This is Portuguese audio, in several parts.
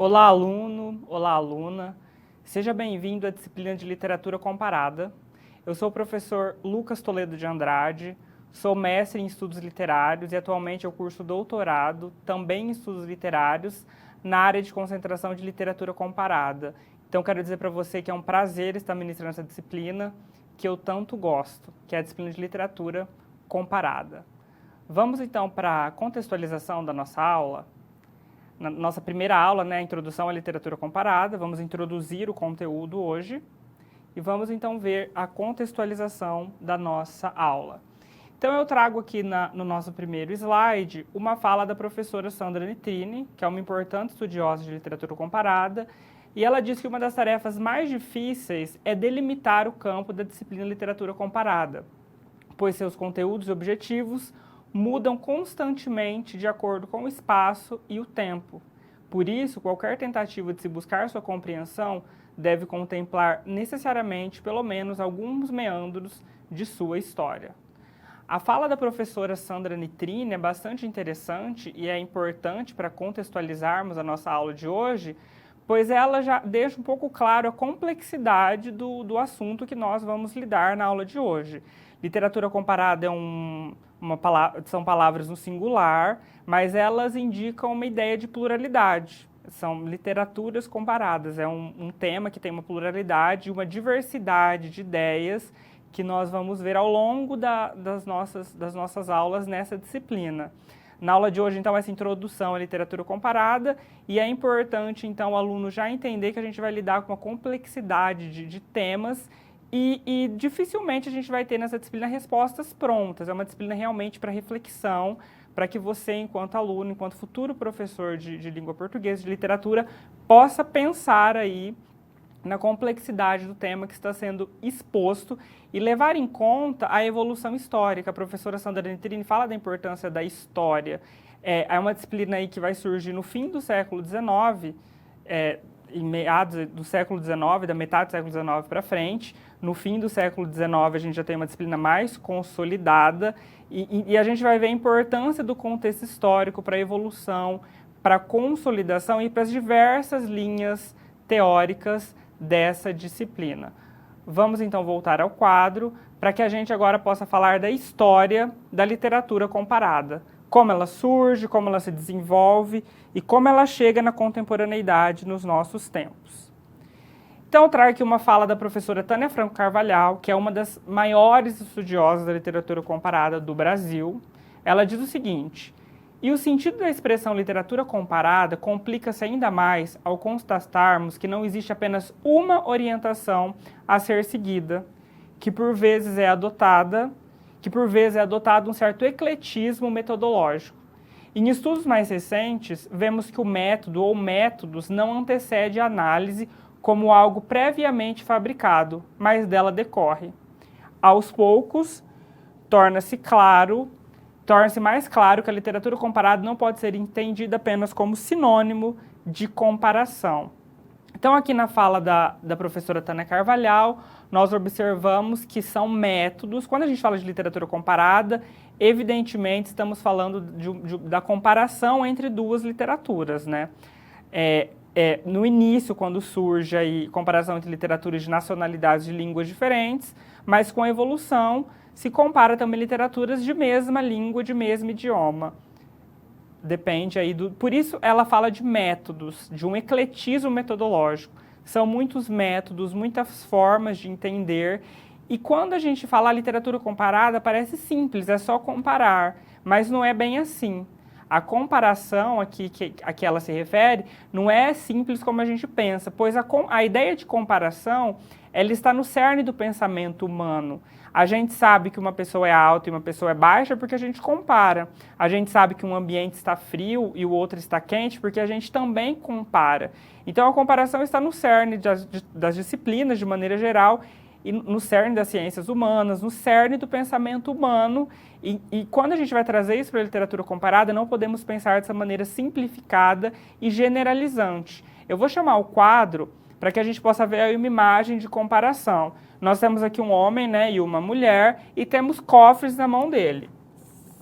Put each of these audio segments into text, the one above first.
Olá, aluno! Olá, aluna! Seja bem-vindo à disciplina de Literatura Comparada. Eu sou o professor Lucas Toledo de Andrade, sou mestre em Estudos Literários e atualmente eu curso doutorado, também em Estudos Literários, na área de concentração de Literatura Comparada. Então, quero dizer para você que é um prazer estar ministrando essa disciplina que eu tanto gosto, que é a disciplina de Literatura Comparada. Vamos, então, para a contextualização da nossa aula. Na nossa primeira aula, a Introdução à Literatura Comparada, vamos introduzir o conteúdo hoje e vamos então ver a contextualização da nossa aula. Então eu trago aqui no nosso primeiro slide uma fala da professora Sandra Nitrini, que é uma importante estudiosa de literatura comparada, e ela diz que uma das tarefas mais difíceis é delimitar o campo da disciplina literatura comparada, pois seus conteúdos e objetivos mudam constantemente de acordo com o espaço e o tempo. Por isso, qualquer tentativa de se buscar sua compreensão deve contemplar necessariamente pelo menos alguns meandros de sua história. A fala da professora Sandra Nitrini é bastante interessante e é importante para contextualizarmos a nossa aula de hoje, pois ela já deixa um pouco claro a complexidade do assunto que nós vamos lidar na aula de hoje. Literatura comparada são palavras no singular, mas elas indicam uma ideia de pluralidade. São literaturas comparadas, é um tema que tem uma pluralidade, uma diversidade de ideias que nós vamos ver ao longo das nossas aulas nessa disciplina. Na aula de hoje, então, essa introdução à literatura comparada, e é importante, então, o aluno já entender que a gente vai lidar com uma complexidade de temas e dificilmente a gente vai ter nessa disciplina respostas prontas. É uma disciplina realmente para reflexão, para que você, enquanto aluno, enquanto futuro professor de língua portuguesa, de literatura, possa pensar aí na complexidade do tema que está sendo exposto e levar em conta a evolução histórica. A professora Sandra Nitrini fala da importância da história. É uma disciplina aí que vai surgir no fim do século XIX, em meados do século XIX, da metade do século XIX para frente. No fim do século XIX, a gente já tem uma disciplina mais consolidada e a gente vai ver a importância do contexto histórico para a evolução, para a consolidação e para as diversas linhas teóricas dessa disciplina. Vamos então voltar ao quadro para que a gente agora possa falar da história da literatura comparada. Como ela surge, como ela se desenvolve e como ela chega na contemporaneidade nos nossos tempos. Então, eu trago aqui uma fala da professora Tânia Franco Carvalhal, que é uma das maiores estudiosas da literatura comparada do Brasil. Ela diz o seguinte: e o sentido da expressão literatura comparada complica-se ainda mais ao constatarmos que não existe apenas uma orientação a ser seguida, que por vezes é adotado um certo ecletismo metodológico. Em estudos mais recentes, vemos que o método ou métodos não antecede a análise como algo previamente fabricado, mas dela decorre. Aos poucos, torna-se mais claro que a literatura comparada não pode ser entendida apenas como sinônimo de comparação. Então, aqui na fala da professora Tânia Carvalhal, nós observamos que são métodos. Quando a gente fala de literatura comparada, evidentemente estamos falando da comparação entre duas literaturas, no início, quando surge a comparação entre literaturas de nacionalidades de línguas diferentes, mas com a evolução se compara também literaturas de mesma língua, de mesmo idioma. Depende aí Por isso ela fala de métodos, de um ecletismo metodológico. São muitos métodos, muitas formas de entender. E quando a gente fala a literatura comparada, parece simples, é só comparar, mas não é bem assim. A comparação a que ela se refere não é simples como a gente pensa, pois a ideia de comparação ela está no cerne do pensamento humano. A gente sabe que uma pessoa é alta e uma pessoa é baixa porque a gente compara. A gente sabe que um ambiente está frio e o outro está quente porque a gente também compara. Então a comparação está no cerne das disciplinas de maneira geral e no cerne das ciências humanas, no cerne do pensamento humano. E quando a gente vai trazer isso para a literatura comparada, não podemos pensar dessa maneira simplificada e generalizante. Eu vou chamar o quadro para que a gente possa ver aí uma imagem de comparação. Nós temos aqui um homem, e uma mulher, e temos cofres na mão dele.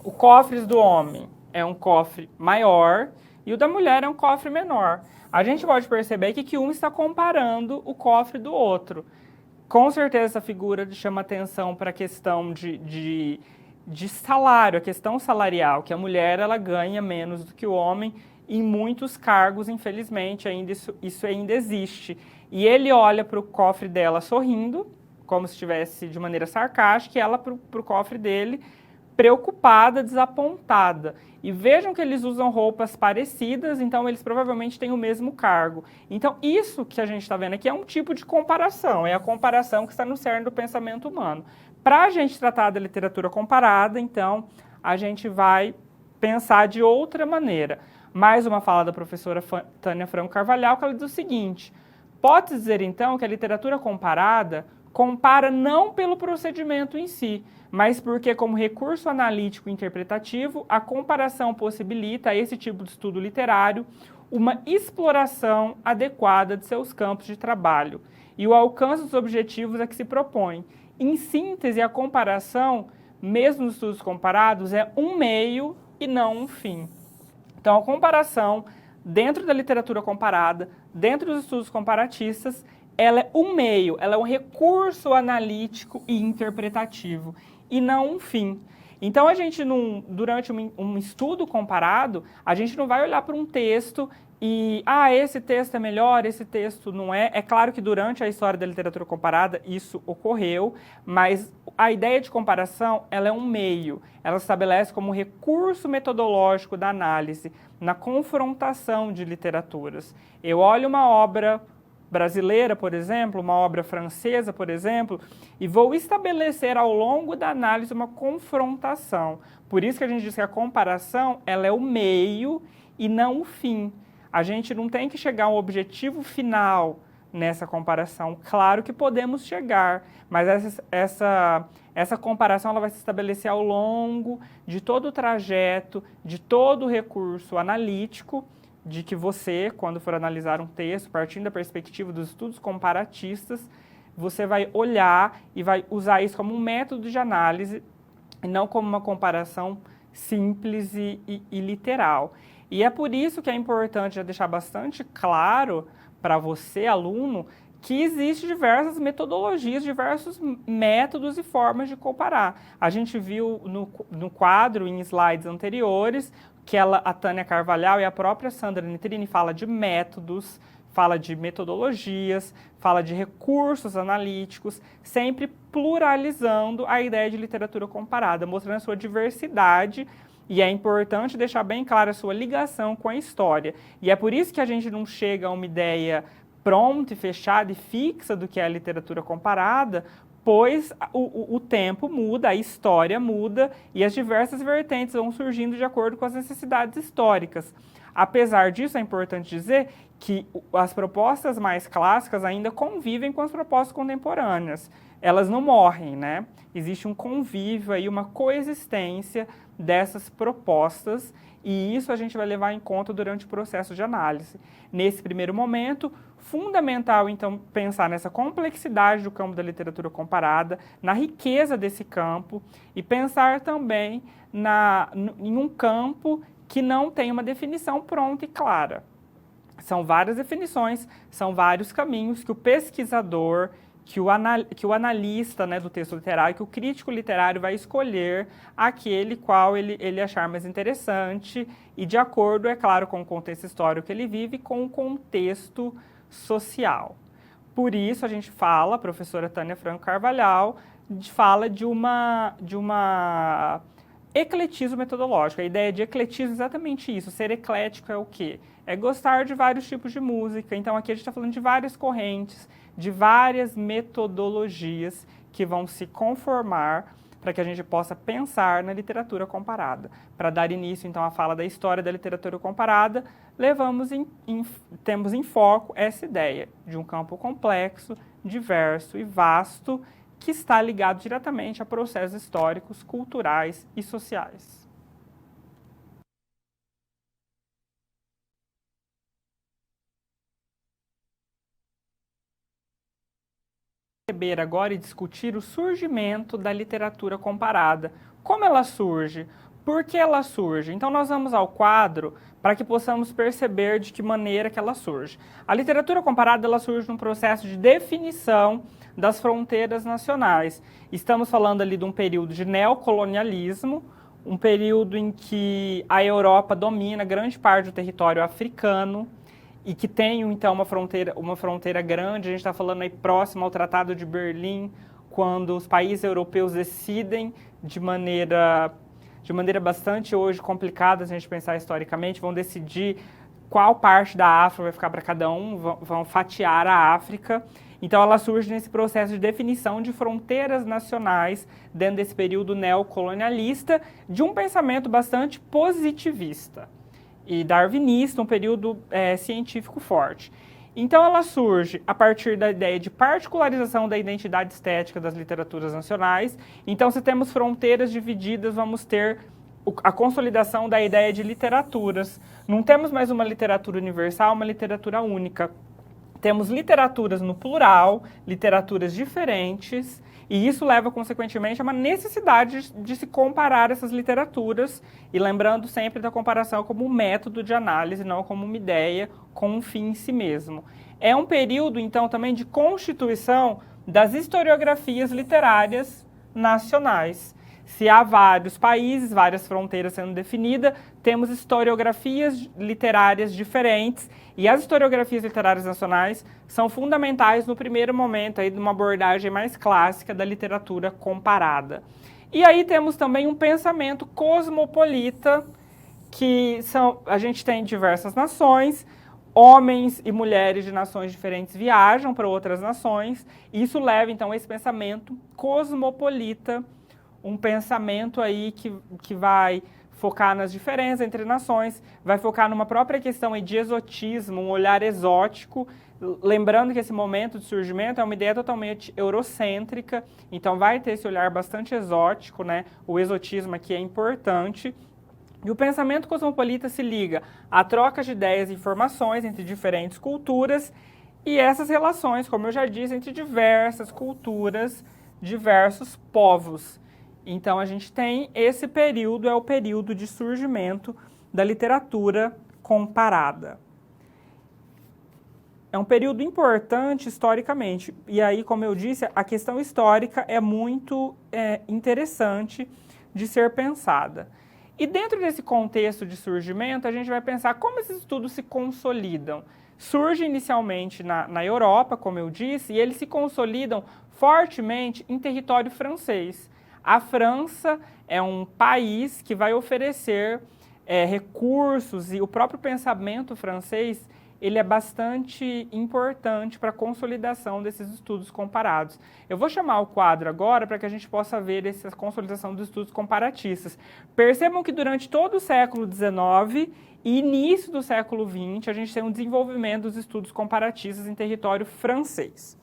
O cofre do homem é um cofre maior e o da mulher é um cofre menor. A gente pode perceber que um está comparando o cofre do outro. Com certeza essa figura chama atenção para a questão de salário, a questão salarial, que a mulher ela ganha menos do que o homem em muitos cargos, infelizmente, ainda isso ainda existe. E ele olha para o cofre dela sorrindo, como se estivesse de maneira sarcástica, e ela para o cofre dele preocupada, desapontada. E vejam que eles usam roupas parecidas, então eles provavelmente têm o mesmo cargo. Então isso que a gente está vendo aqui é um tipo de comparação, é a comparação que está no cerne do pensamento humano. Para a gente tratar da literatura comparada, então, a gente vai pensar de outra maneira. Mais uma fala da professora Tânia Franco Carvalhal, que ela diz o seguinte: pode dizer então que a literatura comparada compara não pelo procedimento em si, mas porque, como recurso analítico e interpretativo, a comparação possibilita a esse tipo de estudo literário uma exploração adequada de seus campos de trabalho e o alcance dos objetivos a que se propõe. Em síntese, a comparação, mesmo nos estudos comparados, é um meio e não um fim. Então, a comparação, dentro da literatura comparada, dentro dos estudos comparatistas, ela é um meio, ela é um recurso analítico e interpretativo, e não um fim. Então, a gente, durante um estudo comparado, a gente não vai olhar para um texto e, esse texto é melhor, esse texto não é. É claro que durante a história da literatura comparada isso ocorreu, mas a ideia de comparação, ela é um meio, ela se estabelece como recurso metodológico da análise, na confrontação de literaturas. Eu olho uma obra brasileira, por exemplo, uma obra francesa, por exemplo, e vou estabelecer ao longo da análise uma confrontação. Por isso que a gente diz que a comparação, ela é o meio e não o fim. A gente não tem que chegar a um objetivo final nessa comparação. Claro que podemos chegar, mas essa comparação ela vai se estabelecer ao longo de todo o trajeto, de todo o recurso analítico, de que você, quando for analisar um texto, partindo da perspectiva dos estudos comparatistas, você vai olhar e vai usar isso como um método de análise e não como uma comparação simples e literal. E é por isso que é importante já deixar bastante claro para você, aluno, que existem diversas metodologias, diversos métodos e formas de comparar. A gente viu no quadro, em slides anteriores, que a Tânia Carvalhal e a própria Sandra Nitrini fala de métodos, fala de metodologias, fala de recursos analíticos, sempre pluralizando a ideia de literatura comparada, mostrando a sua diversidade. E é importante deixar bem clara a sua ligação com a história. E é por isso que a gente não chega a uma ideia pronta e fechada e fixa do que é a literatura comparada, pois o tempo muda, a história muda e as diversas vertentes vão surgindo de acordo com as necessidades históricas. Apesar disso, é importante dizer que as propostas mais clássicas ainda convivem com as propostas contemporâneas. Elas não morrem, né? Existe um convívio aí, uma coexistência dessas propostas, e isso a gente vai levar em conta durante o processo de análise. Nesse primeiro momento, fundamental, então, pensar nessa complexidade do campo da literatura comparada, na riqueza desse campo, e pensar também em um campo que não tem uma definição pronta e clara. São várias definições, são vários caminhos que o pesquisador, que o analista, né, do texto literário, que o crítico literário vai escolher aquele qual ele achar mais interessante e de acordo, é claro, com o contexto histórico que ele vive, com o contexto social. Por isso a gente fala, a professora Tânia Franco Carvalhal fala de uma ecletismo metodológico. A ideia de ecletismo é exatamente isso. Ser eclético é o quê? É gostar de vários tipos de música. Então aqui a gente está falando de várias correntes, de várias metodologias que vão se conformar para que a gente possa pensar na literatura comparada. Para dar início, então, à fala da história da literatura comparada, temos em foco essa ideia de um campo complexo, diverso e vasto, que está ligado diretamente a processos históricos, culturais e sociais. Perceber agora e discutir o surgimento da literatura comparada. Como ela surge? Por que ela surge? Então nós vamos ao quadro para que possamos perceber de que maneira que ela surge. A literatura comparada ela surge num processo de definição das fronteiras nacionais. Estamos falando ali de um período de neocolonialismo, um período em que a Europa domina grande parte do território africano e que tem então uma fronteira grande. A gente está falando aí próximo ao Tratado de Berlim, quando os países europeus decidem de maneira bastante hoje complicada, se a gente pensar historicamente, vão decidir qual parte da África vai ficar para cada um, vão fatiar a África. Então ela surge nesse processo de definição de fronteiras nacionais dentro desse período neocolonialista, de um pensamento bastante positivista e darwinista, um período científico forte. Então ela surge a partir da ideia de particularização da identidade estética das literaturas nacionais. Então, se temos fronteiras divididas, vamos ter a consolidação da ideia de literaturas. Não temos mais uma literatura universal, uma literatura única. Temos literaturas no plural, literaturas diferentes, e isso leva, consequentemente, a uma necessidade de se comparar essas literaturas, e lembrando sempre da comparação como um método de análise, não como uma ideia, com um fim em si mesmo. É um período, então, também de constituição das historiografias literárias nacionais. Se há vários países, várias fronteiras sendo definidas, temos historiografias literárias diferentes, e as historiografias literárias nacionais são fundamentais no primeiro momento aí de uma abordagem mais clássica da literatura comparada. E aí temos também um pensamento cosmopolita, a gente tem diversas nações, homens e mulheres de nações diferentes viajam para outras nações, e isso leva então a esse pensamento cosmopolita, um pensamento aí que vai focar nas diferenças entre nações, vai focar numa própria questão aí de exotismo, um olhar exótico, lembrando que esse momento de surgimento é uma ideia totalmente eurocêntrica, então vai ter esse olhar bastante exótico, né? O exotismo aqui é importante. E o pensamento cosmopolita se liga à troca de ideias e informações entre diferentes culturas e essas relações, como eu já disse, entre diversas culturas, diversos povos. Então, a gente tem esse período, é o período de surgimento da literatura comparada. É um período importante historicamente, e aí, como eu disse, a questão histórica é muito interessante de ser pensada. E dentro desse contexto de surgimento, a gente vai pensar como esses estudos se consolidam. Surge inicialmente na Europa, como eu disse, e eles se consolidam fortemente em território francês. A França é um país que vai oferecer recursos, e o próprio pensamento francês ele é bastante importante para a consolidação desses estudos comparados. Eu vou chamar o quadro agora para que a gente possa ver essa consolidação dos estudos comparatistas. Percebam que durante todo o século XIX e início do século XX, a gente tem um desenvolvimento dos estudos comparatistas em território francês.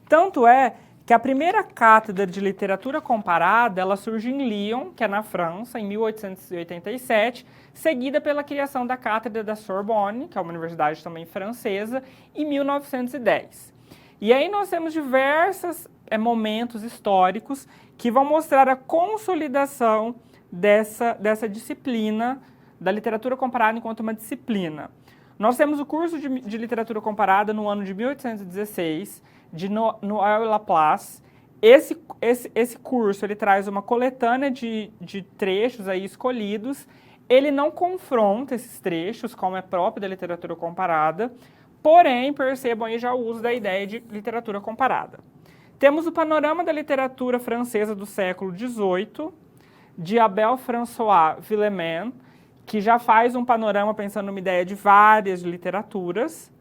Tanto é que a primeira cátedra de literatura comparada, ela surge em Lyon, que é na França, em 1887, seguida pela criação da cátedra da Sorbonne, que é uma universidade também francesa, em 1910. E aí nós temos diversos momentos históricos que vão mostrar a consolidação dessa disciplina da literatura comparada enquanto uma disciplina. Nós temos o curso de literatura comparada no ano de 1816, de Noël Laplace. Esse curso ele traz uma coletânea de trechos aí escolhidos. Ele não confronta esses trechos, como é próprio da literatura comparada, porém, percebam aí já o uso da ideia de literatura comparada. Temos o panorama da literatura francesa do século XVIII, de Abel François Villemain, que já faz um panorama pensando numa ideia de várias literaturas.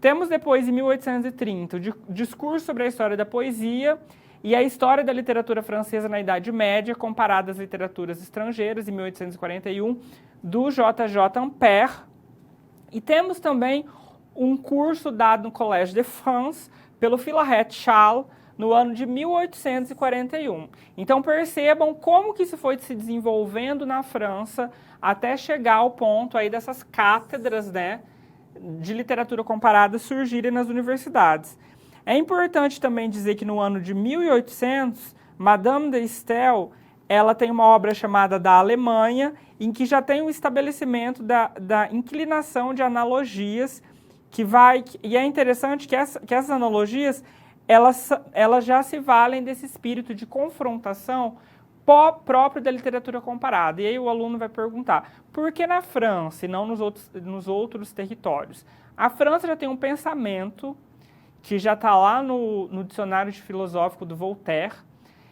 Temos depois, em 1830, o discurso sobre a história da poesia e a história da literatura francesa na Idade Média, comparada às literaturas estrangeiras, em 1841, do J.J. Ampère. E temos também um curso dado no Collège de France pelo Philarète Chasles, no ano de 1841. Então percebam como que isso foi se desenvolvendo na França até chegar ao ponto aí dessas cátedras, né, de literatura comparada surgirem nas universidades. É importante também dizer que no ano de 1800, Madame de Staël, ela tem uma obra chamada Da Alemanha, em que já tem um estabelecimento da inclinação de analogias, e é interessante que essas analogias, elas já se valem desse espírito de confrontação próprio da literatura comparada. E aí o aluno vai perguntar, por que na França e não nos outros territórios? A França já tem um pensamento que já está lá no dicionário filosófico do Voltaire,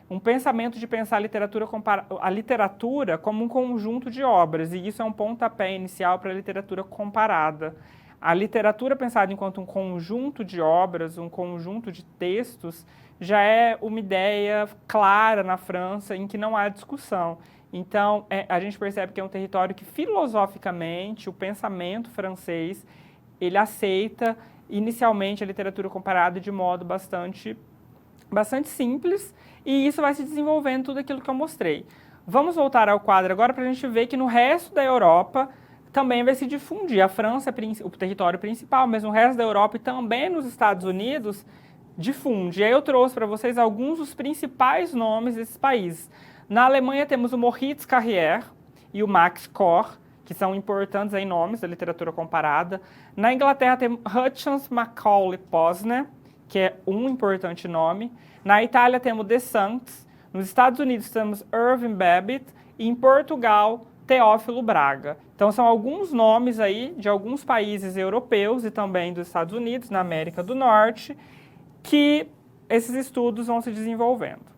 um pensamento de pensar a literatura como um conjunto de obras, e isso é um pontapé inicial para a literatura comparada. A literatura pensada enquanto um conjunto de obras, um conjunto de textos, já é uma ideia clara na França em que não há discussão. Então, a gente percebe que é um território que, filosoficamente, o pensamento francês, ele aceita inicialmente a literatura comparada de modo bastante simples, e isso vai se desenvolvendo tudo aquilo que eu mostrei. Vamos voltar ao quadro agora para a gente ver que no resto da Europa também vai se difundir. A França é o território principal, mas no resto da Europa e também nos Estados Unidos difunde. E aí eu trouxe para vocês alguns dos principais nomes desses países. Na Alemanha temos o Moritz Carrière e o Max Kor, que são importantes aí nomes da literatura comparada. Na Inglaterra temos Hutchins Macaulay Posner, que é um importante nome. Na Itália temos De Sanctis. Nos Estados Unidos temos Irving Babbitt. E em Portugal, Teófilo Braga. Então são alguns nomes aí de alguns países europeus e também dos Estados Unidos, na América do Norte, que esses estudos vão se desenvolvendo.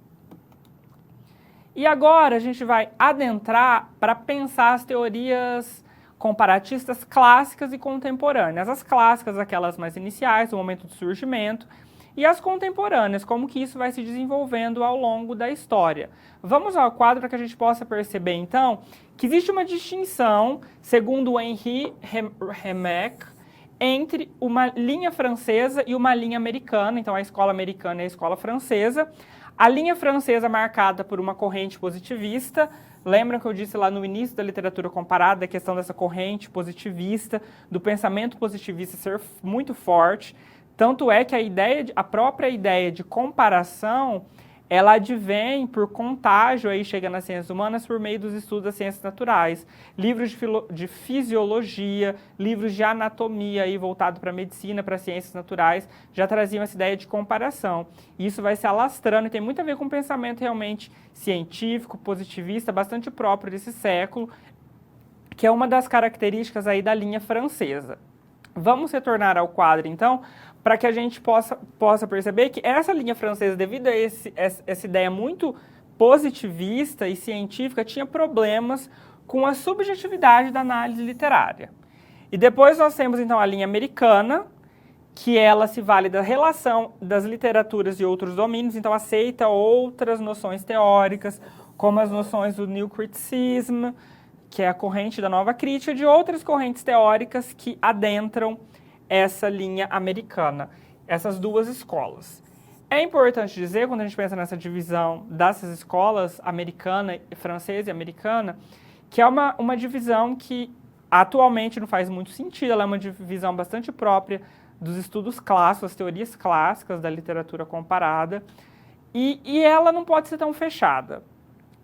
E agora a gente vai adentrar para pensar as teorias comparatistas clássicas e contemporâneas. As clássicas, aquelas mais iniciais, do momento do surgimento, e as contemporâneas, como que isso vai se desenvolvendo ao longo da história. Vamos ao quadro para que a gente possa perceber, então, que existe uma distinção, segundo o Henri Remek, entre uma linha francesa e uma linha americana. Então, a escola americana e a escola francesa. A linha francesa marcada por uma corrente positivista. Lembram que eu disse lá no início da literatura comparada a questão dessa corrente positivista, do pensamento positivista ser muito forte. Tanto é que a própria ideia de comparação, ela advém por contágio, aí chega nas ciências humanas, por meio dos estudos das ciências naturais. Livros de fisiologia, livros de anatomia, aí voltado para a medicina, para as ciências naturais, já traziam essa ideia de comparação. E isso vai se alastrando e tem muito a ver com um pensamento realmente científico, positivista, bastante próprio desse século, que é uma das características aí da linha francesa. Vamos retornar ao quadro, então, para que a gente possa perceber que essa linha francesa, devido a essa ideia muito positivista e científica, tinha problemas com a subjetividade da análise literária. E depois nós temos, então, a linha americana, que ela se vale da relação das literaturas e outros domínios, então aceita outras noções teóricas, como as noções do New Criticism, que é a corrente da nova crítica, de outras correntes teóricas que adentram essa linha americana, essas duas escolas. É importante dizer, quando a gente pensa nessa divisão dessas escolas, americana, francesa e americana, que é uma divisão que atualmente não faz muito sentido, ela é uma divisão bastante própria dos estudos clássicos, as teorias clássicas da literatura comparada, e ela não pode ser tão fechada.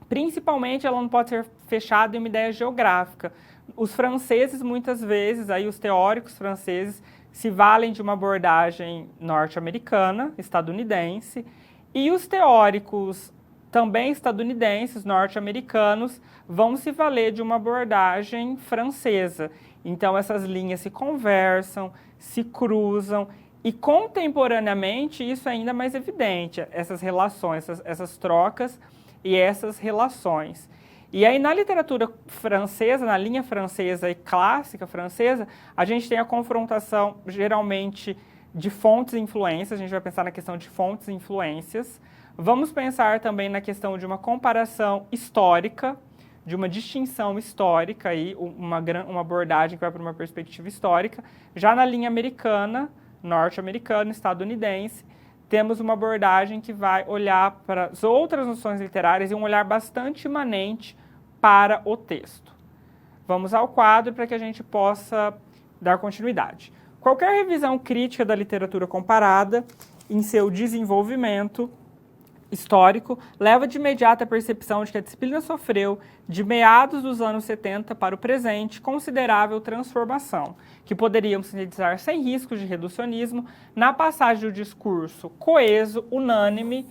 Principalmente, ela não pode ser fechada em uma ideia geográfica. Os franceses, muitas vezes, aí os teóricos franceses, se valem de uma abordagem norte-americana, estadunidense, e os teóricos também estadunidenses, norte-americanos, vão se valer de uma abordagem francesa. Então, essas linhas se conversam, se cruzam, e contemporaneamente isso é ainda mais evidente, essas relações, essas trocas e essas relações. E aí, na literatura francesa, na linha francesa e clássica francesa, a gente tem a confrontação, geralmente, de fontes e influências. A gente vai pensar na questão de fontes e influências. Vamos pensar também na questão de uma comparação histórica, de uma distinção histórica, aí, uma abordagem que vai para uma perspectiva histórica. Já na linha americana, norte-americana, estadunidense, temos uma abordagem que vai olhar para as outras noções literárias e um olhar bastante imanente para o texto. Vamos ao quadro para que a gente possa dar continuidade. Qualquer revisão crítica da literatura comparada, em seu desenvolvimento, histórico leva de imediato à percepção de que a disciplina sofreu, de meados dos anos 70 para o presente, considerável transformação, que poderíamos sintetizar sem riscos de reducionismo na passagem do discurso coeso, unânime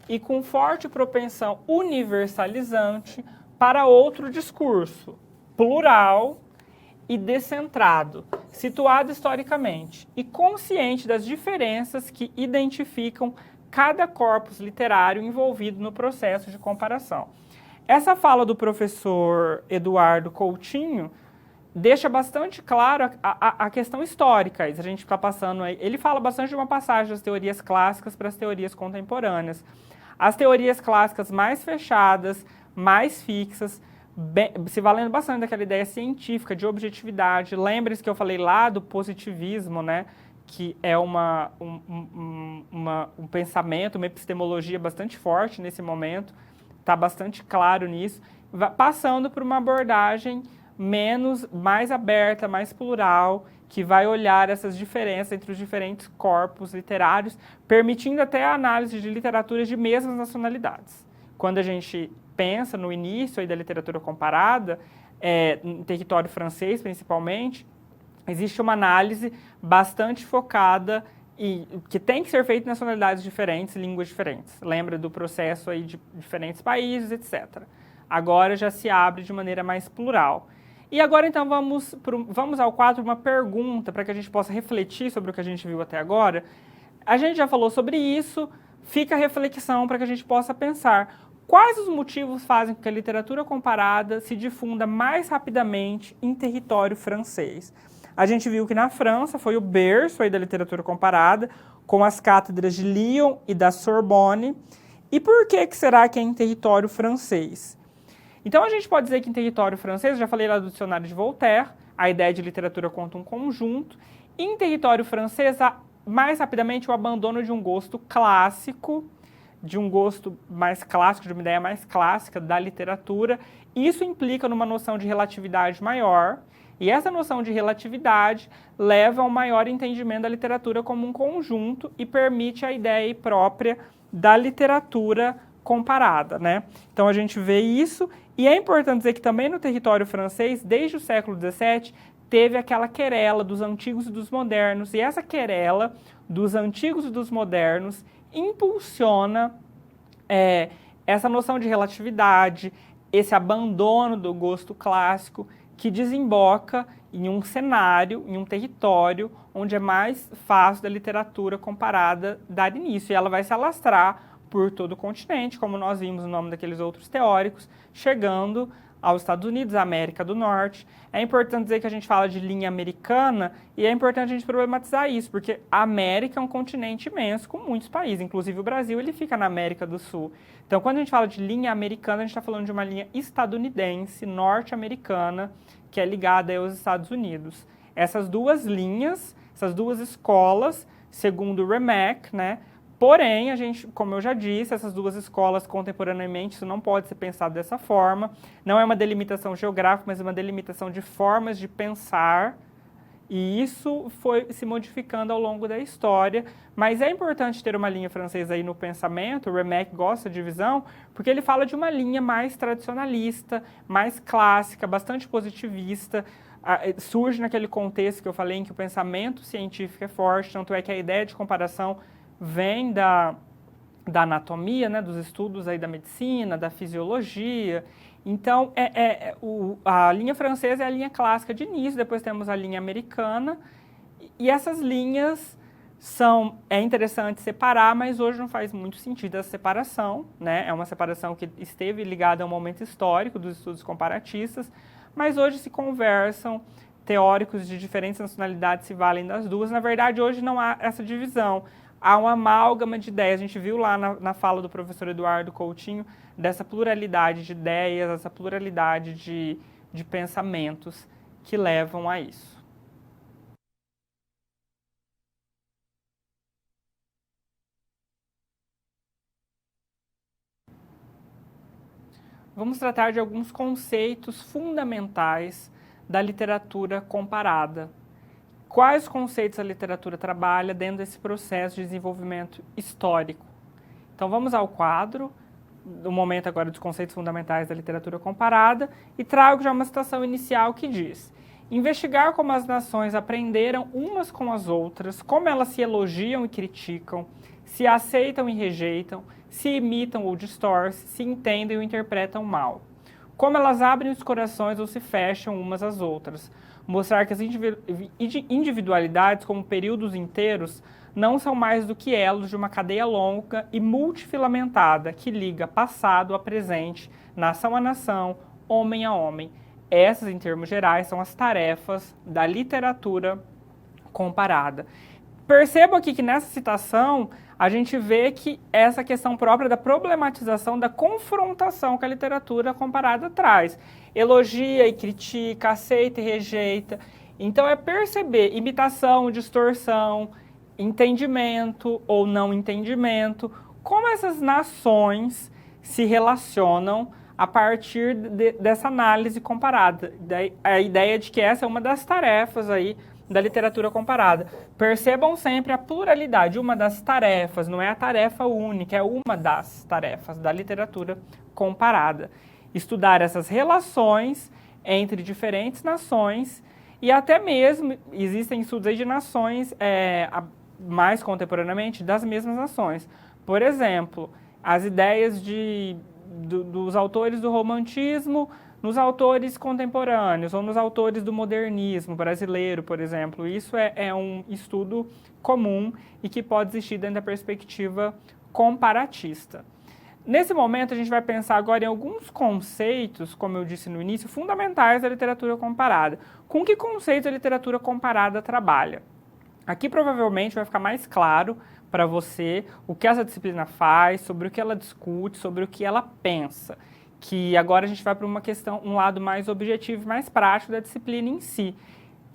e com forte propensão universalizante para outro discurso, plural e descentrado, situado historicamente e consciente das diferenças que identificam cada corpus literário envolvido no processo de comparação. Essa fala do professor Eduardo Coutinho deixa bastante claro a questão histórica. A gente está passando aí, ele fala bastante de uma passagem das teorias clássicas para as teorias contemporâneas. As teorias clássicas mais fechadas, mais fixas, se valendo bastante daquela ideia científica de objetividade. Lembre-se que eu falei lá do positivismo, né? Que é um pensamento, uma epistemologia bastante forte nesse momento, está bastante claro nisso, passando por uma abordagem mais aberta, mais plural, que vai olhar essas diferenças entre os diferentes corpos literários, permitindo até a análise de literaturas de mesmas nacionalidades. Quando a gente pensa no início aí da literatura comparada, em território francês principalmente, existe uma análise bastante focada e que tem que ser feita em nacionalidades diferentes, línguas diferentes. Lembra do processo aí de diferentes países, etc. Agora já se abre de maneira mais plural. E agora, então, vamos ao quadro uma pergunta para que a gente possa refletir sobre o que a gente viu até agora. A gente já falou sobre isso, fica a reflexão para que a gente possa pensar quais os motivos fazem com que a literatura comparada se difunda mais rapidamente em território francês. A gente viu que na França foi o berço aí da literatura comparada, com as cátedras de Lyon e da Sorbonne. E por que será que é em território francês? Então, a gente pode dizer que em território francês, eu já falei lá do dicionário de Voltaire, a ideia de literatura conta um conjunto. E em território francês, mais rapidamente, o abandono de um gosto clássico, de um gosto mais clássico, de uma ideia mais clássica da literatura. Isso implica numa noção de relatividade maior. E essa noção de relatividade leva a um maior entendimento da literatura como um conjunto e permite a ideia própria da literatura comparada, né? Então, a gente vê isso. E é importante dizer que também no território francês, desde o século XVII, teve aquela querela dos antigos e dos modernos. E essa querela dos antigos e dos modernos impulsiona essa noção de relatividade, esse abandono do gosto clássico, que desemboca em um cenário, em um território, onde é mais fácil da literatura comparada dar início. E ela vai se alastrar por todo o continente, como nós vimos no nome daqueles outros teóricos, chegando aos Estados Unidos, à América do Norte. É importante dizer que a gente fala de linha americana e é importante a gente problematizar isso, porque a América é um continente imenso com muitos países, inclusive o Brasil, ele fica na América do Sul. Então, quando a gente fala de linha americana, a gente está falando de uma linha estadunidense, norte-americana, que é ligada aos Estados Unidos. Essas duas linhas, essas duas escolas, segundo o Remack, né? Porém, a gente, como eu já disse, essas duas escolas contemporaneamente, isso não pode ser pensado dessa forma. Não é uma delimitação geográfica, mas uma delimitação de formas de pensar. E isso foi se modificando ao longo da história. Mas é importante ter uma linha francesa aí no pensamento. O Remack gosta de divisão, porque ele fala de uma linha mais tradicionalista, mais clássica, bastante positivista. Surge naquele contexto que eu falei em que o pensamento científico é forte, tanto é que a ideia de comparação vem da anatomia, né, dos estudos aí da medicina, da fisiologia. Então, a linha francesa é a linha clássica de início, depois temos a linha americana, e essas linhas é interessante separar, mas hoje não faz muito sentido essa separação, né? É uma separação que esteve ligada a um momento histórico dos estudos comparatistas, mas hoje se conversam, teóricos de diferentes nacionalidades se valem das duas. Na verdade, hoje não há essa divisão. Há uma amálgama de ideias. A gente viu lá na fala do professor Eduardo Coutinho dessa pluralidade de ideias, essa pluralidade de pensamentos que levam a isso. Vamos tratar de alguns conceitos fundamentais da literatura comparada. Quais conceitos a literatura trabalha dentro desse processo de desenvolvimento histórico? Então vamos ao quadro, do momento agora dos conceitos fundamentais da literatura comparada, e trago já uma citação inicial que diz: investigar como as nações aprenderam umas com as outras, como elas se elogiam e criticam, se aceitam e rejeitam, se imitam ou distorcem, se entendem ou interpretam mal. Como elas abrem os corações ou se fecham umas às outras. Mostrar que as individualidades, como períodos inteiros, não são mais do que elos de uma cadeia longa e multifilamentada que liga passado a presente, nação a nação, homem a homem. Essas, em termos gerais, são as tarefas da literatura comparada. Percebo aqui que nessa citação a gente vê que essa questão própria da problematização, da confrontação que a literatura comparada traz. Elogia e critica, aceita e rejeita. Então é perceber imitação, distorção, entendimento ou não entendimento, como essas nações se relacionam a partir dessa análise comparada. A ideia de que essa é uma das tarefas aí da literatura comparada. Percebam sempre a pluralidade, uma das tarefas, não é a tarefa única, é uma das tarefas da literatura comparada. Estudar essas relações entre diferentes nações e até mesmo, existem estudos aí de nações, mais contemporaneamente, das mesmas nações. Por exemplo, as ideias dos autores do romantismo nos autores contemporâneos ou nos autores do modernismo brasileiro, por exemplo. Isso é um estudo comum e que pode existir dentro da perspectiva comparatista. Nesse momento, a gente vai pensar agora em alguns conceitos, como eu disse no início, fundamentais da literatura comparada. Com que conceitos a literatura comparada trabalha? Aqui provavelmente vai ficar mais claro para você o que essa disciplina faz, sobre o que ela discute, sobre o que ela pensa. Que agora a gente vai para uma questão, um lado mais objetivo e mais prático da disciplina em si.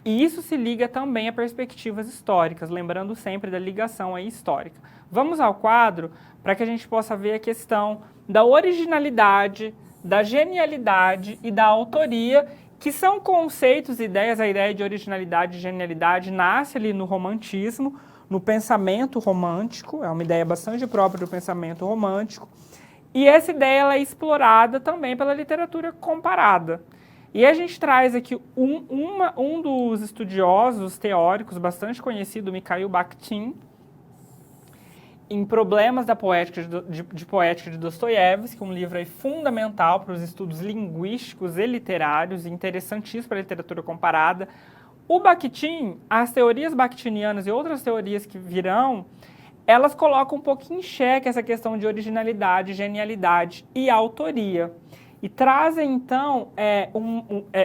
E isso se liga também a perspectivas históricas, lembrando sempre da ligação aí histórica. Vamos ao quadro para que a gente possa ver a questão da originalidade, da genialidade e da autoria, que são conceitos e ideias. A ideia de originalidade e genialidade nasce ali no romantismo, no pensamento romântico, é uma ideia bastante própria do pensamento romântico, e essa ideia ela é explorada também pela literatura comparada. E a gente traz aqui um dos estudiosos teóricos bastante conhecido, Mikhail Bakhtin, em Problemas da Poética de Poética de Dostoiévski, um livro aí fundamental para os estudos linguísticos e literários, interessantíssimo para a literatura comparada. O Bakhtin, as teorias bakhtinianas e outras teorias que virão, elas colocam um pouco em xeque essa questão de originalidade, genialidade e autoria. E trazem, então,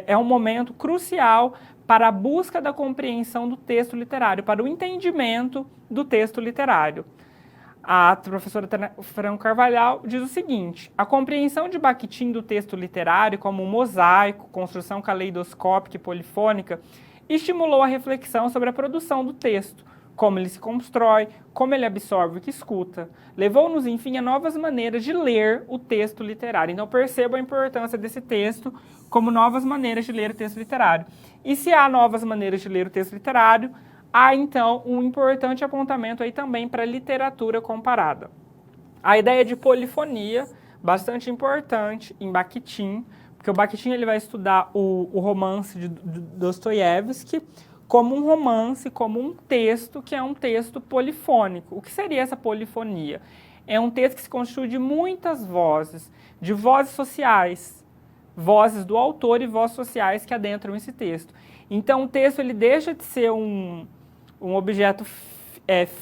um momento crucial para a busca da compreensão do texto literário, para o entendimento do texto literário. A professora Fran Carvalhal diz o seguinte: a compreensão de Bakhtin do texto literário como um mosaico, construção caleidoscópica e polifônica, estimulou a reflexão sobre a produção do texto, como ele se constrói, como ele absorve o que escuta. Levou-nos, enfim, a novas maneiras de ler o texto literário. Então, perceba a importância desse texto como novas maneiras de ler o texto literário. E se há novas maneiras de ler o texto literário, há, então, um importante apontamento aí também para a literatura comparada. A ideia de polifonia, bastante importante em Bakhtin, porque o Bakhtin ele vai estudar o romance de Dostoiévski como um romance, como um texto que é um texto polifônico. O que seria essa polifonia? É um texto que se constitui de muitas vozes, de vozes sociais, vozes do autor e vozes sociais que adentram esse texto. Então, o texto ele deixa de ser um objeto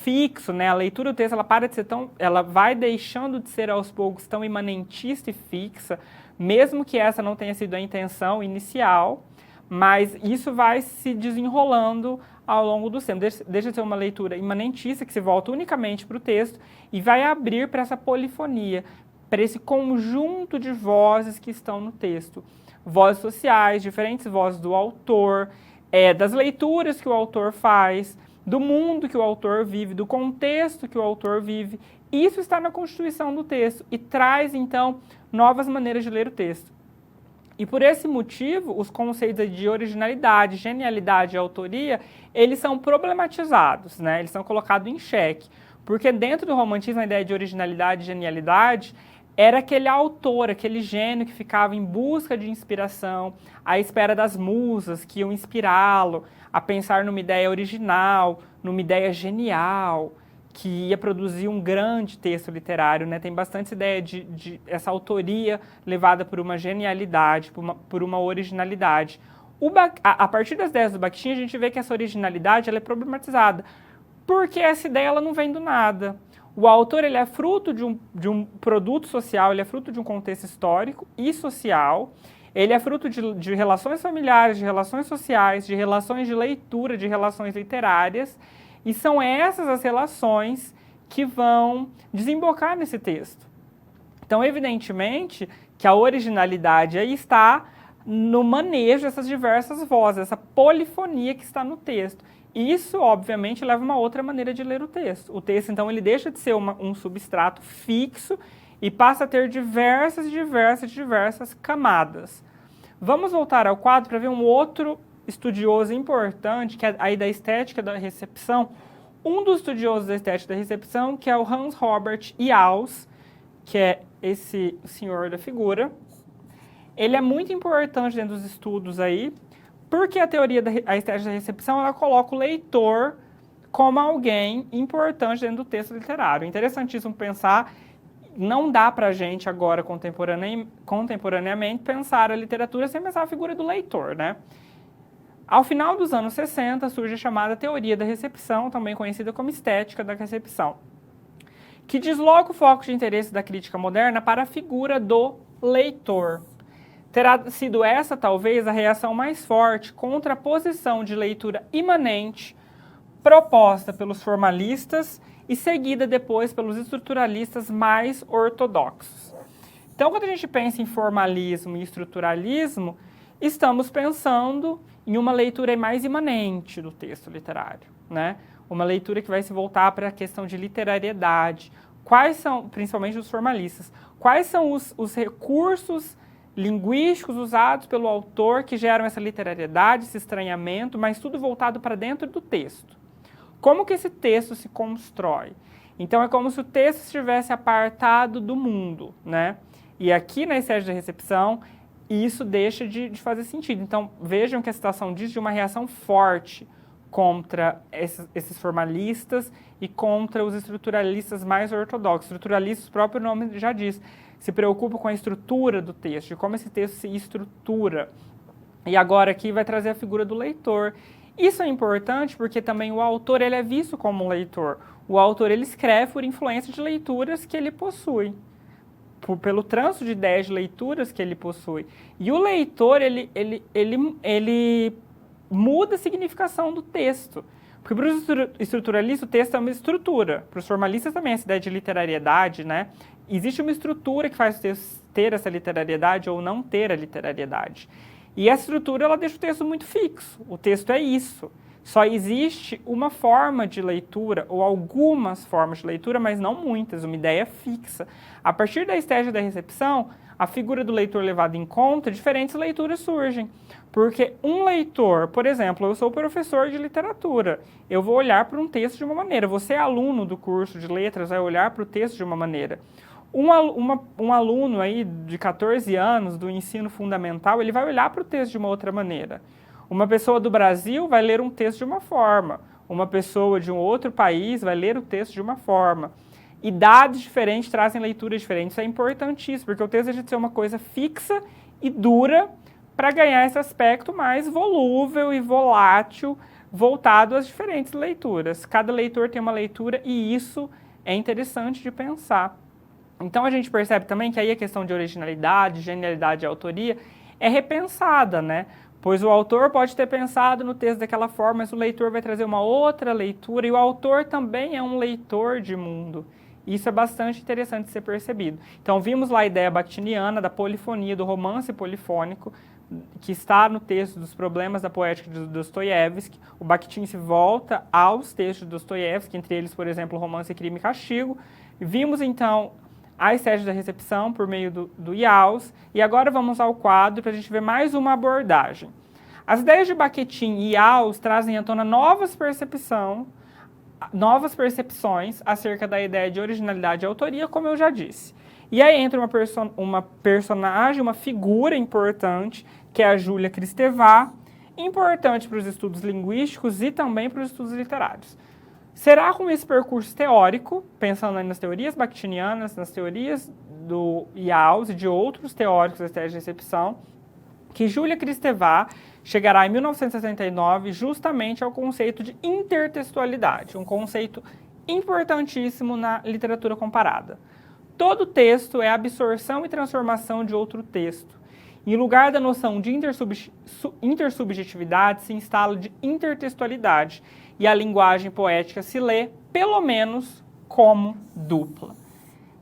fixo, né? A leitura do texto ela para de ser ela vai deixando de ser aos poucos tão imanentista e fixa, mesmo que essa não tenha sido a intenção inicial, mas isso vai se desenrolando ao longo do tempo. Deixa de ser uma leitura imanentista, que se volta unicamente para o texto, e vai abrir para essa polifonia, para esse conjunto de vozes que estão no texto. Vozes sociais, diferentes vozes do autor, das leituras que o autor faz, do mundo que o autor vive, do contexto que o autor vive. Isso está na constituição do texto e traz, então, novas maneiras de ler o texto. E por esse motivo, os conceitos de originalidade, genialidade e autoria, eles são problematizados, né? Eles são colocados em xeque. Porque dentro do romantismo, a ideia de originalidade e genialidade era aquele autor, aquele gênio que ficava em busca de inspiração, à espera das musas que iam inspirá-lo a pensar numa ideia original, numa ideia genial, que ia produzir um grande texto literário, né? Tem bastante ideia de essa autoria levada por uma genialidade, por uma originalidade. A partir das ideias do Bakhtin, a gente vê que essa originalidade ela é problematizada, porque essa ideia ela não vem do nada. O autor ele é fruto de um produto social, ele é fruto de um contexto histórico e social, ele é fruto de relações familiares, de relações sociais, de relações de leitura, de relações literárias, e são essas as relações que vão desembocar nesse texto. Então, evidentemente, que a originalidade aí está no manejo dessas diversas vozes, essa polifonia que está no texto. Isso, obviamente, leva a uma outra maneira de ler o texto. O texto, então, ele deixa de ser um substrato fixo e passa a ter diversas camadas. Vamos voltar ao quadro para ver um outro estudioso importante, que é aí da estética da recepção. Um dos estudiosos da estética da recepção, que é o Hans Robert Jauss, que é esse senhor da figura. Ele é muito importante dentro dos estudos aí, porque a teoria da estética da recepção, ela coloca o leitor como alguém importante dentro do texto literário. Interessantíssimo pensar, não dá para a gente agora, contemporaneamente, pensar a literatura sem pensar a figura do leitor, né? Ao final dos anos 60, surge a chamada teoria da recepção, também conhecida como estética da recepção, que desloca o foco de interesse da crítica moderna para a figura do leitor. Terá sido essa, talvez, a reação mais forte contra a posição de leitura imanente proposta pelos formalistas e seguida depois pelos estruturalistas mais ortodoxos. Então, quando a gente pensa em formalismo e estruturalismo, estamos pensando em uma leitura mais imanente do texto literário, né? Uma leitura que vai se voltar para a questão de literariedade. Quais são, principalmente os formalistas, quais são os recursos linguísticos usados pelo autor que geram essa literariedade, esse estranhamento, mas tudo voltado para dentro do texto. Como que esse texto se constrói? Então, é como se o texto estivesse apartado do mundo, né? E aqui na estética da recepção, isso deixa de fazer sentido. Então, vejam que a citação diz de uma reação forte contra esses formalistas e contra os estruturalistas mais ortodoxos. Estruturalistas, o próprio nome já diz, se preocupa com a estrutura do texto, de como esse texto se estrutura. E agora aqui vai trazer a figura do leitor. Isso é importante porque também o autor ele é visto como um leitor. O autor ele escreve por influência de leituras que ele possui, pelo trânsito de ideias de leituras que ele possui. E o leitor, ele muda a significação do texto. Porque para os estruturalistas o texto é uma estrutura. Para os formalistas também essa ideia de literariedade, né? Existe uma estrutura que faz o texto ter essa literariedade ou não ter a literariedade. E essa estrutura ela deixa o texto muito fixo. O texto é isso. Só existe uma forma de leitura, ou algumas formas de leitura, mas não muitas, uma ideia fixa. A partir da estética da recepção, a figura do leitor levada em conta, diferentes leituras surgem. Porque um leitor, por exemplo, eu sou professor de literatura, eu vou olhar para um texto de uma maneira. Você é aluno do curso de letras, vai olhar para o texto de uma maneira. Um aluno aí de 14 anos do ensino fundamental, ele vai olhar para o texto de uma outra maneira. Uma pessoa do Brasil vai ler um texto de uma forma. Uma pessoa de um outro país vai ler o texto de uma forma. Idades diferentes trazem leituras diferentes. Isso é importantíssimo, porque o texto deixa de ser uma coisa fixa e dura para ganhar esse aspecto mais volúvel e volátil, voltado às diferentes leituras. Cada leitor tem uma leitura e isso é interessante de pensar. Então a gente percebe também que aí a questão de originalidade, genialidade e autoria é repensada, né? Pois o autor pode ter pensado no texto daquela forma, mas o leitor vai trazer uma outra leitura, e o autor também é um leitor de mundo. Isso é bastante interessante de ser percebido. Então, vimos lá a ideia bakhtiniana da polifonia, do romance polifônico, que está no texto dos Problemas da Poética de Dostoiévski. O Bakhtin se volta aos textos de Dostoiévski, entre eles, por exemplo, o romance Crime e Castigo. Vimos, então, a estética da recepção por meio do Jauss, e agora vamos ao quadro para a gente ver mais uma abordagem. As ideias de Bakhtin e Jauss trazem à tona novas percepções novas percepções acerca da ideia de originalidade e autoria, como eu já disse. E aí entra uma personagem, uma figura importante, que é a Júlia Kristeva, importante para os estudos linguísticos e também para os estudos literários. Será com esse percurso teórico, pensando nas teorias bakhtinianas, nas teorias do Yaus e de outros teóricos da estética de recepção, que Júlia Kristeva chegará em 1969 justamente ao conceito de intertextualidade, um conceito importantíssimo na literatura comparada. Todo texto é absorção e transformação de outro texto. Em lugar da noção de intersubjetividade, se instala de intertextualidade, e a linguagem poética se lê, pelo menos, como dupla.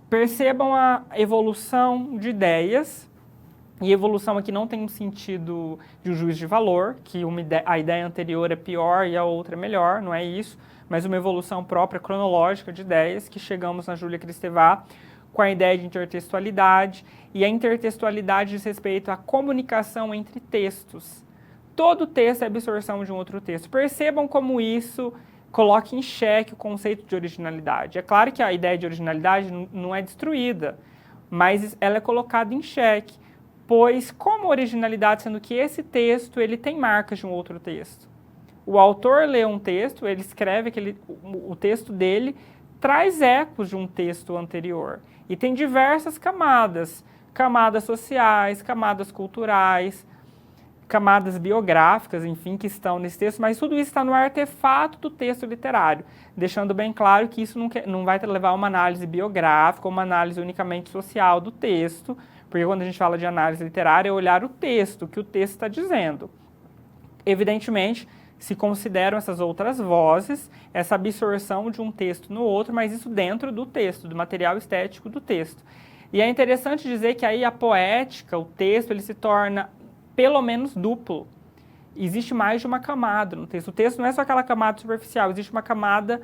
Percebam a evolução de ideias, e evolução aqui não tem um sentido de um juízo de valor, que a ideia anterior é pior e a outra é melhor, não é isso, mas uma evolução própria cronológica de ideias, que chegamos na Júlia Kristeva com a ideia de intertextualidade, e a intertextualidade diz respeito à comunicação entre textos. Todo texto é absorção de um outro texto. Percebam como isso coloca em xeque o conceito de originalidade. É claro que a ideia de originalidade não é destruída, mas ela é colocada em xeque, pois como originalidade, sendo que esse texto ele tem marcas de um outro texto. O autor lê um texto, ele escreve o texto dele, traz ecos de um texto anterior. E tem diversas camadas, camadas sociais, camadas culturais, camadas biográficas, enfim, que estão nesse texto, mas tudo isso está no artefato do texto literário, deixando bem claro que isso não vai levar a uma análise biográfica, uma análise unicamente social do texto, porque quando a gente fala de análise literária é olhar o texto, o que o texto está dizendo. Evidentemente, se consideram essas outras vozes, essa absorção de um texto no outro, mas isso dentro do texto, do material estético do texto. E é interessante dizer que aí a poética, o texto, ele se torna pelo menos duplo. Existe mais de uma camada no texto. O texto não é só aquela camada superficial, existe uma camada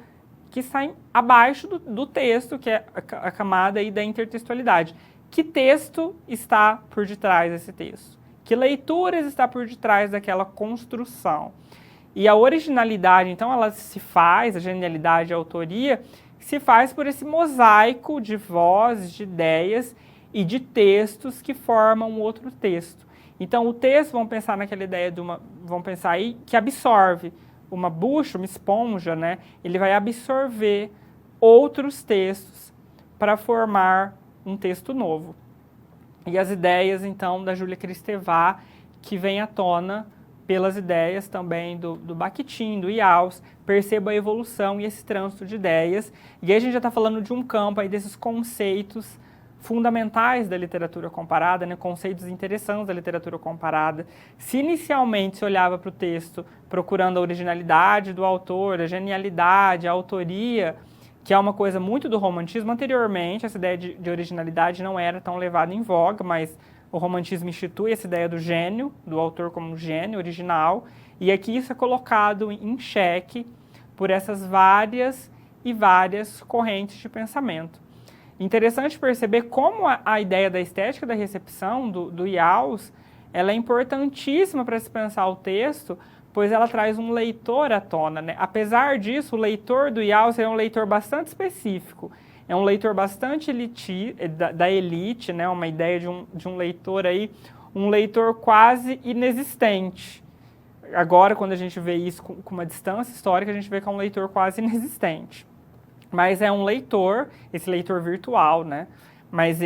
que sai abaixo do texto, que é a camada aí da intertextualidade. Que texto está por detrás desse texto? Que leituras está por detrás daquela construção? E a originalidade, então, ela se faz, a genialidade, a autoria, se faz por esse mosaico de vozes, de ideias e de textos que formam um outro texto. Então, o texto, vamos pensar naquela ideia vamos pensar aí, que absorve uma bucha, uma esponja, né? Ele vai absorver outros textos para formar um texto novo. E as ideias, então, da Júlia Kristeva, que vem à tona pelas ideias também do Bakhtin, do Yaus, perceba a evolução e esse trânsito de ideias. E aí a gente já está falando de um campo aí desses conceitos fundamentais da literatura comparada, né, conceitos interessantes da literatura comparada. Se inicialmente se olhava para o texto procurando a originalidade do autor, a genialidade, a autoria, que é uma coisa muito do romantismo, anteriormente essa ideia de originalidade não era tão levada em voga, mas o romantismo institui essa ideia do gênio, do autor como gênio original, e aqui isso é colocado em xeque por essas várias e várias correntes de pensamento. Interessante perceber como a ideia da estética da recepção do Yaus, ela é importantíssima para se pensar o texto, pois ela traz um leitor à tona, né? Apesar disso, o leitor do Yaus é um leitor bastante específico, é um leitor bastante da elite, né? Uma ideia de um leitor aí, um leitor quase inexistente. Agora, quando a gente vê isso com uma distância histórica, a gente vê que é um leitor quase inexistente. Mas é um leitor, esse leitor virtual, né? Mas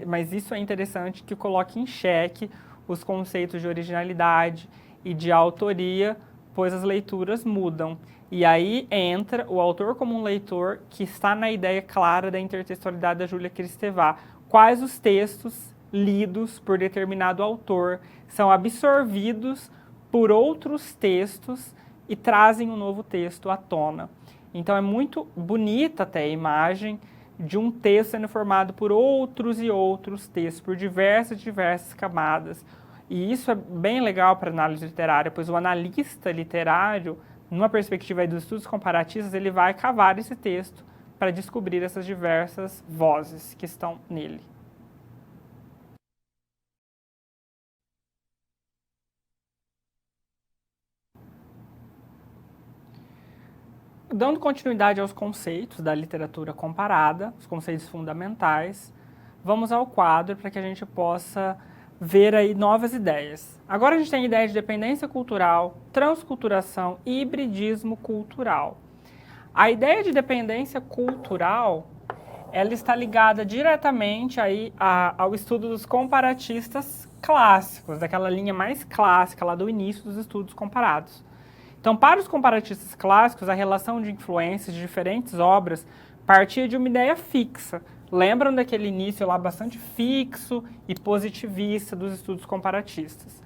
mas isso é interessante que coloque em xeque os conceitos de originalidade e de autoria, pois as leituras mudam. E aí entra o autor como um leitor que está na ideia clara da intertextualidade da Júlia Kristeva. Quais os textos lidos por determinado autor são absorvidos por outros textos e trazem um novo texto à tona. Então é muito bonita até a imagem de um texto sendo formado por outros e outros textos, por diversas camadas. E isso é bem legal para a análise literária, pois o analista literário, numa perspectiva dos estudos comparatistas, ele vai cavar esse texto para descobrir essas diversas vozes que estão nele. dando continuidade aos conceitos da literatura comparada, os conceitos fundamentais, vamos ao quadro para que a gente possa ver aí novas ideias. Agora a gente tem a ideia de dependência cultural, transculturação e hibridismo cultural. A ideia de dependência cultural, ela está ligada diretamente aí ao estudo dos comparatistas clássicos, daquela linha mais clássica lá do início dos estudos comparados. Então, para os comparatistas clássicos, a relação de influências de diferentes obras partia de uma ideia fixa. Lembram daquele início lá bastante fixo e positivista dos estudos comparatistas,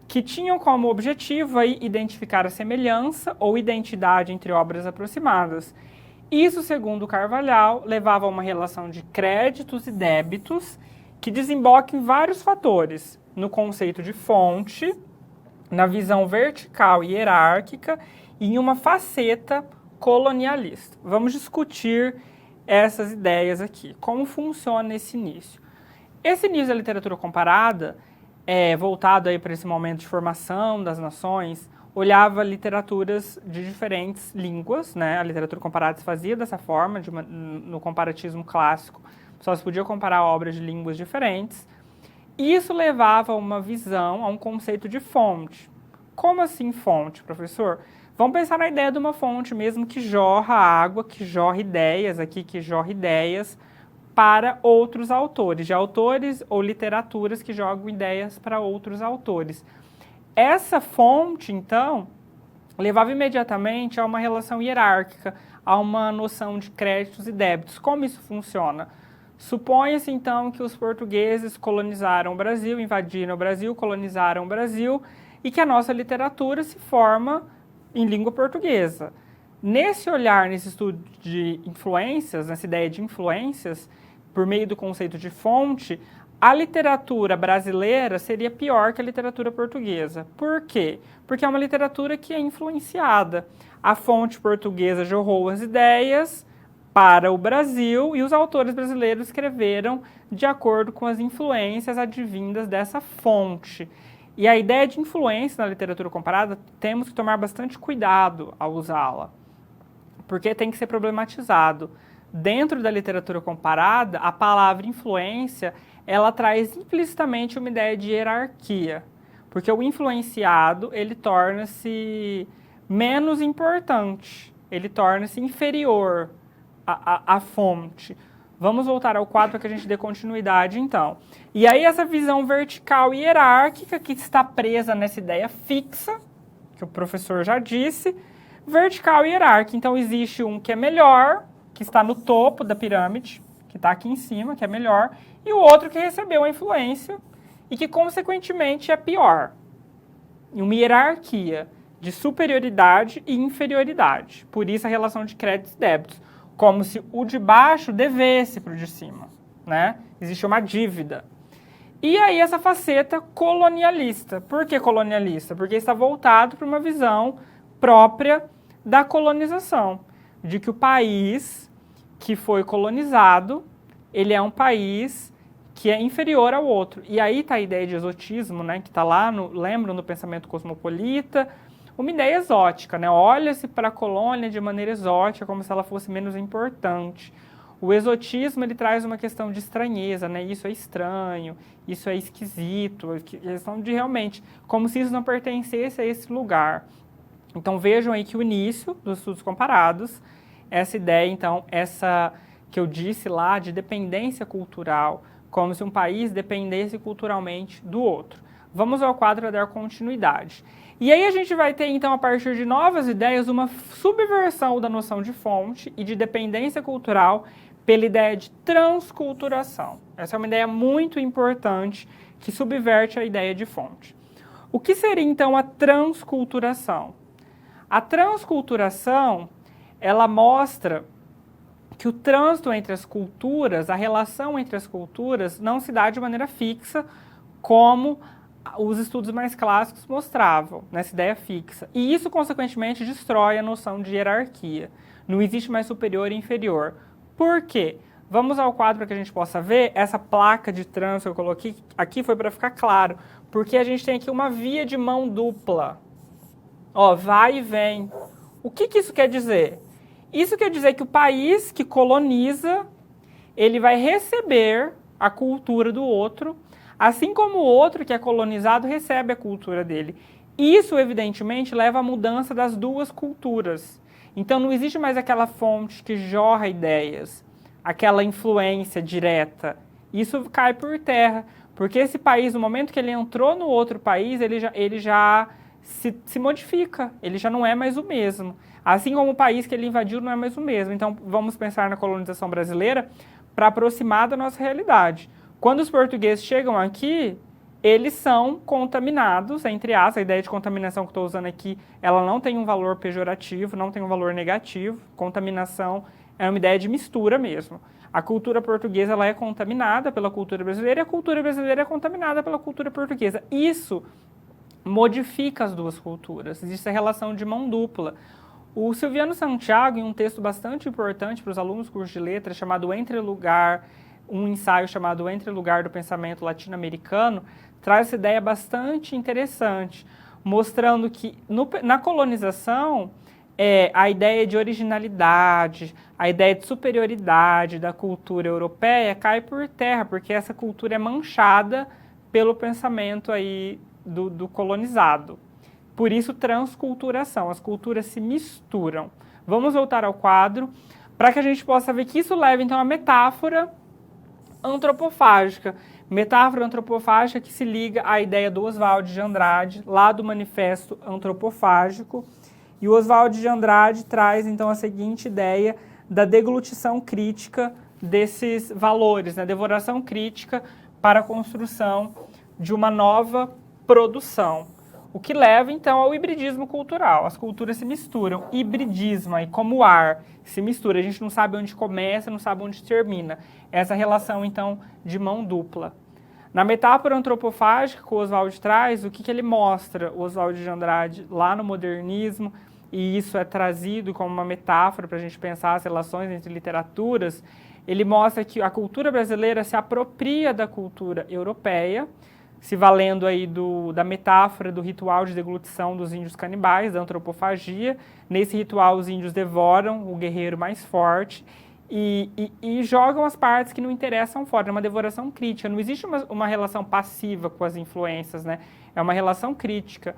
que tinham como objetivo aí identificar a semelhança ou identidade entre obras aproximadas. Isso, segundo Carvalhal, levava a uma relação de créditos e débitos que desemboca em vários fatores, no conceito de fonte, na visão vertical e hierárquica e em uma faceta colonialista. Vamos discutir essas ideias aqui. Como funciona esse início? Esse início da literatura comparada, voltado aí para esse momento de formação das nações, olhava literaturas de diferentes línguas, né? A literatura comparada se fazia dessa forma, no comparatismo clássico, só se podia comparar obras de línguas diferentes. Isso levava a uma visão, a um conceito de fonte. Como assim fonte, professor? Vamos pensar na ideia de uma fonte mesmo que jorra água, que jorra ideias aqui, que jorra ideias para outros autores, de autores ou literaturas que jogam ideias para outros autores. Essa fonte, então, levava imediatamente a uma relação hierárquica, a uma noção de créditos e débitos. Como isso funciona? Suponha-se, então, que os portugueses colonizaram o Brasil, invadiram o Brasil, colonizaram o Brasil, e que a nossa literatura se forma em língua portuguesa. Nesse olhar, nesse estudo de influências, nessa ideia de influências, por meio do conceito de fonte, a literatura brasileira seria pior que a literatura portuguesa. Por quê? Porque é uma literatura que é influenciada. A fonte portuguesa jorrou as ideias para o Brasil e os autores brasileiros escreveram de acordo com as influências advindas dessa fonte. E a ideia de influência na literatura comparada, temos que tomar bastante cuidado ao usá-la, porque tem que ser problematizado. Dentro da literatura comparada, a palavra influência, ela traz implicitamente uma ideia de hierarquia, porque o influenciado, ele torna-se menos importante, ele torna-se inferior à fonte. Vamos voltar ao quadro para que a gente dê continuidade, então. E aí essa visão vertical e hierárquica, que está presa nessa ideia fixa, que o professor já disse, vertical e hierárquica. Então existe um que é melhor, que está no topo da pirâmide, que está aqui em cima, que é melhor, e o outro que recebeu a influência e que, consequentemente, é pior. Em uma hierarquia de superioridade e inferioridade. Por isso a relação de créditos e débitos. Como se o de baixo devesse para o de cima, né? Existe uma dívida. E aí essa faceta colonialista. Por que colonialista? Porque está voltado para uma visão própria da colonização, de que o país que foi colonizado, ele é um país que é inferior ao outro. E aí está a ideia de exotismo, né? Que está lá, lembram do pensamento cosmopolita, uma ideia exótica, né? Olha-se para a colônia de maneira exótica, como se ela fosse menos importante. O exotismo, ele traz uma questão de estranheza, né? Isso é estranho, isso é esquisito, questão de realmente, como se isso não pertencesse a esse lugar. Então vejam aí que o início dos estudos comparados, essa ideia, então, essa que eu disse lá de dependência cultural, como se um país dependesse culturalmente do outro. Vamos ao quadro para dar continuidade. E aí a gente vai ter, então, a partir de novas ideias, uma subversão da noção de fonte e de dependência cultural pela ideia de transculturação. Essa é uma ideia muito importante que subverte a ideia de fonte. O que seria, então, a transculturação? A transculturação, ela mostra que o trânsito entre as culturas, a relação entre as culturas, não se dá de maneira fixa, como os estudos mais clássicos mostravam, nessa ideia fixa. E isso, consequentemente, destrói a noção de hierarquia. Não existe mais superior e inferior. Por quê? Vamos ao quadro para que a gente possa ver. Essa placa de trânsito que eu coloquei aqui foi para ficar claro, porque a gente tem aqui uma via de mão dupla. Ó, vai e vem. O que isso quer dizer? Isso quer dizer que o país que coloniza, ele vai receber a cultura do outro, assim como o outro que é colonizado recebe a cultura dele. Isso, evidentemente, leva à mudança das duas culturas. Então, não existe mais aquela fonte que jorra ideias, aquela influência direta. Isso cai por terra, porque esse país, no momento que ele entrou no outro país, ele já se modifica, ele já não é mais o mesmo. Assim como o país que ele invadiu não é mais o mesmo. Então, vamos pensar na colonização brasileira para aproximar da nossa realidade. Quando os portugueses chegam aqui, eles são contaminados, entre aspas, a ideia de contaminação que estou usando aqui, ela não tem um valor pejorativo, não tem um valor negativo. Contaminação é uma ideia de mistura mesmo. A cultura portuguesa ela é contaminada pela cultura brasileira e a cultura brasileira é contaminada pela cultura portuguesa. Isso modifica as duas culturas, existe a relação de mão dupla. O Silviano Santiago, em um texto bastante importante para os alunos do curso de letras, chamado Entre Lugar, um ensaio chamado Entre Lugar do Pensamento Latino-Americano, traz essa ideia bastante interessante, mostrando que na colonização, a ideia de originalidade, a ideia de superioridade da cultura europeia cai por terra, porque essa cultura é manchada pelo pensamento aí do colonizado. Por isso, transculturação, as culturas se misturam. Vamos voltar ao quadro, para que a gente possa ver que isso leva, então, a metáfora antropofágica. Metáfora antropofágica que se liga à ideia do Oswald de Andrade, lá do Manifesto Antropofágico. E o Oswald de Andrade traz, então, a seguinte ideia da deglutição crítica desses valores, né? Devoração crítica para a construção de uma nova produção. O que leva, então, ao hibridismo cultural. As culturas se misturam. Hibridismo, aí, como o ar, se mistura. A gente não sabe onde começa, não sabe onde termina. Essa relação, então, de mão dupla. Na metáfora antropofágica que o Oswald traz, o que ele mostra, o Oswald de Andrade, lá no modernismo, e isso é trazido como uma metáfora para a gente pensar as relações entre literaturas, ele mostra que a cultura brasileira se apropria da cultura europeia, se valendo aí da metáfora do ritual de deglutição dos índios canibais, da antropofagia. Nesse ritual, os índios devoram o guerreiro mais forte e jogam as partes que não interessam fora. É uma devoração crítica. Não existe uma relação passiva com as influências, né? É uma relação crítica.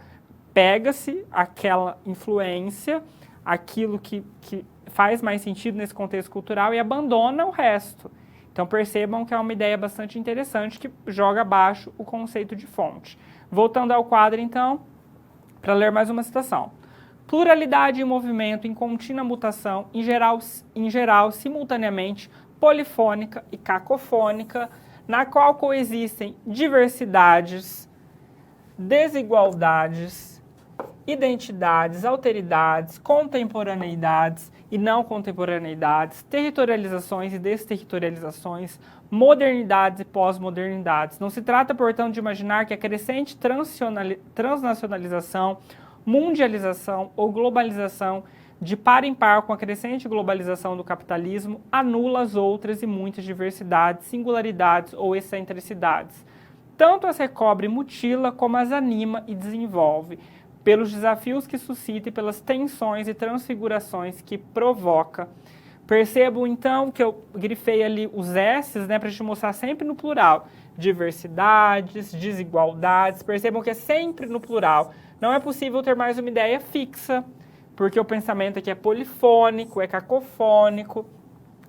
Pega-se aquela influência, aquilo que faz mais sentido nesse contexto cultural e abandona o resto. Então, percebam que é uma ideia bastante interessante que joga abaixo o conceito de fonte. Voltando ao quadro, então, para ler mais uma citação. Pluralidade em movimento, em contínua mutação, em geral, simultaneamente, polifônica e cacofônica, na qual coexistem diversidades, desigualdades, identidades, alteridades, contemporaneidades e não contemporaneidades, territorializações e desterritorializações, modernidades e pós-modernidades. Não se trata, portanto, de imaginar que a crescente transnacionalização, mundialização ou globalização, de par em par com a crescente globalização do capitalismo, anula as outras e muitas diversidades, singularidades ou excentricidades. Tanto as recobre e mutila, como as anima e desenvolve, pelos desafios que suscita e pelas tensões e transfigurações que provoca. Percebam, então, que eu grifei ali os S's, né, para a gente mostrar sempre no plural. Diversidades, desigualdades, percebam que é sempre no plural. Não é possível ter mais uma ideia fixa, porque o pensamento aqui é polifônico, é cacofônico,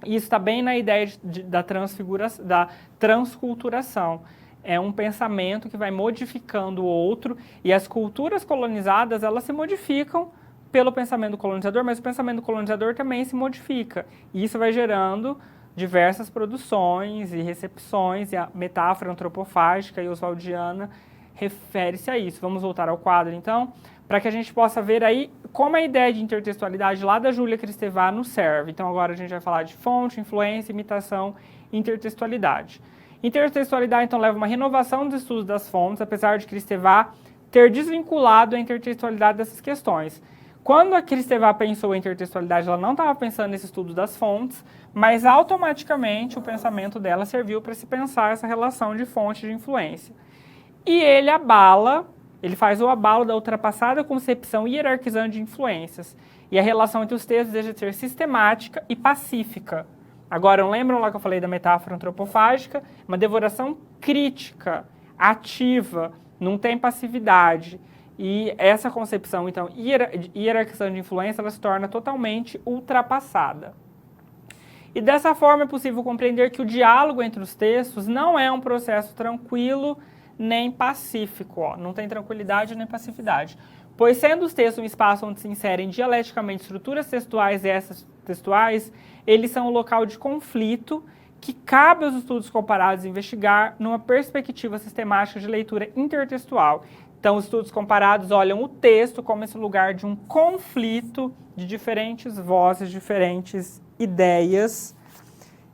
e isso está bem na ideia da transculturação. É um pensamento que vai modificando o outro, e as culturas colonizadas, elas se modificam pelo pensamento colonizador, mas o pensamento colonizador também se modifica. E isso vai gerando diversas produções e recepções, e a metáfora antropofágica e oswaldiana refere-se a isso. Vamos voltar ao quadro, então, para que a gente possa ver aí como a ideia de intertextualidade lá da Júlia Kristeva nos serve. Então, agora a gente vai falar de fonte, influência, imitação e intertextualidade. Intertextualidade, então, leva uma renovação dos estudos das fontes, apesar de Kristeva ter desvinculado a intertextualidade dessas questões. Quando a Kristeva pensou em intertextualidade, ela não estava pensando nesse estudo das fontes, mas automaticamente o pensamento dela serviu para se pensar essa relação de fonte e de influência. E ele faz o abalo da ultrapassada concepção hierarquizante de influências. e a relação entre os textos deixa de ser sistemática e pacífica. Agora, lembram lá que eu falei da metáfora antropofágica? Uma devoração crítica, ativa, não tem passividade. E essa concepção, então, hierarquizando de influência, ela se torna totalmente ultrapassada. E dessa forma é possível compreender que o diálogo entre os textos não é um processo tranquilo nem pacífico, ó, não tem tranquilidade nem passividade. Pois sendo os textos um espaço onde se inserem dialeticamente estruturas textuais e essas textuais, eles são um local de conflito que cabe aos estudos comparados investigar numa perspectiva sistemática de leitura intertextual. Então, os estudos comparados olham o texto como esse lugar de um conflito de diferentes vozes, diferentes ideias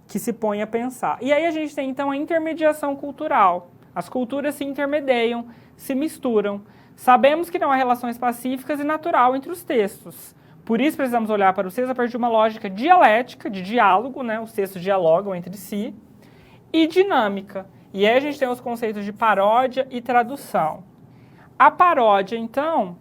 que se põem a pensar. E aí a gente tem, então, a intermediação cultural. As culturas se intermediam, se misturam. Sabemos que não há relações pacíficas e natural entre os textos. Por isso, precisamos olhar para os textos a partir de uma lógica dialética, de diálogo, né? Os textos dialogam entre si, e dinâmica. E aí a gente tem os conceitos de paródia e tradução. A paródia, então,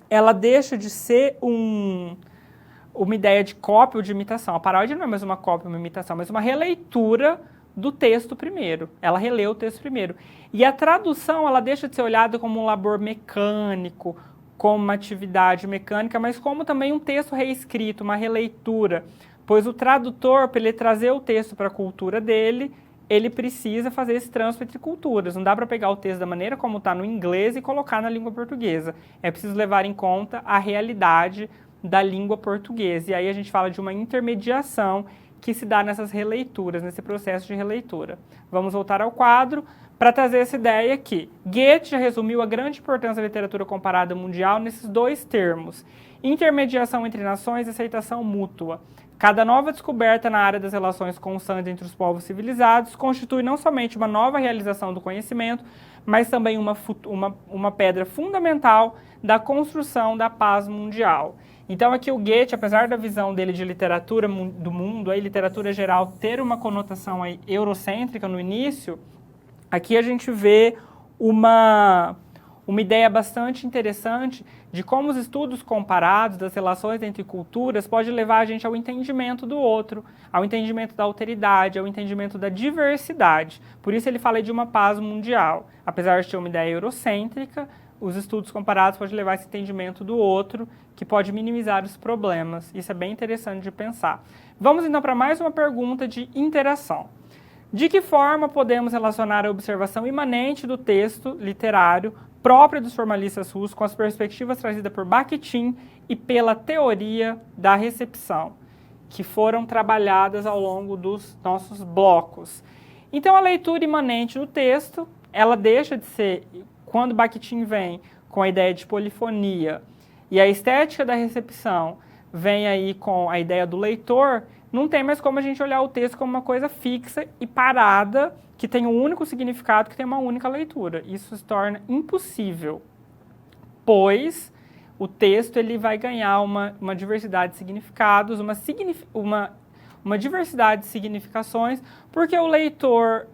ela deixa de ser uma ideia de cópia ou de imitação. A paródia não é mais uma cópia ou uma imitação, mas uma releitura do texto primeiro. Ela releu o texto primeiro. E a tradução, ela deixa de ser olhada como um labor mecânico, como uma atividade mecânica, mas como também um texto reescrito, uma releitura. Pois o tradutor, para ele trazer o texto para a cultura dele, ele precisa fazer esse trânsito entre culturas. Não dá para pegar o texto da maneira como está no inglês e colocar na língua portuguesa. É preciso levar em conta a realidade da língua portuguesa. E aí a gente fala de uma intermediação que se dá nessas releituras, nesse processo de releitura. Vamos voltar ao quadro para trazer essa ideia aqui. Goethe já resumiu a grande importância da literatura comparada mundial nesses dois termos: intermediação entre nações e aceitação mútua. Cada nova descoberta na área das relações constantes entre os povos civilizados constitui não somente uma nova realização do conhecimento, mas também uma pedra fundamental da construção da paz mundial. Então aqui o Goethe, apesar da visão dele de literatura do mundo, a literatura geral ter uma conotação aí eurocêntrica no início, aqui a gente vê uma ideia bastante interessante de como os estudos comparados das relações entre culturas pode levar a gente ao entendimento do outro, ao entendimento da alteridade, ao entendimento da diversidade. Por isso ele fala de uma paz mundial. Apesar de ter uma ideia eurocêntrica, os estudos comparados podem levar a esse entendimento do outro, que pode minimizar os problemas. Isso é bem interessante de pensar. Vamos então para mais uma pergunta de interação. De que forma podemos relacionar a observação imanente do texto literário própria dos formalistas russos com as perspectivas trazidas por Bakhtin e pela teoria da recepção, que foram trabalhadas ao longo dos nossos blocos? Então, a leitura imanente do texto, ela deixa de ser, quando Bakhtin vem com a ideia de polifonia e a estética da recepção vem aí com a ideia do leitor, não tem mais como a gente olhar o texto como uma coisa fixa e parada, que tem um único significado, que tem uma única leitura. Isso se torna impossível, pois o texto ele vai ganhar uma diversidade de significados, uma diversidade de significações, porque o leitor,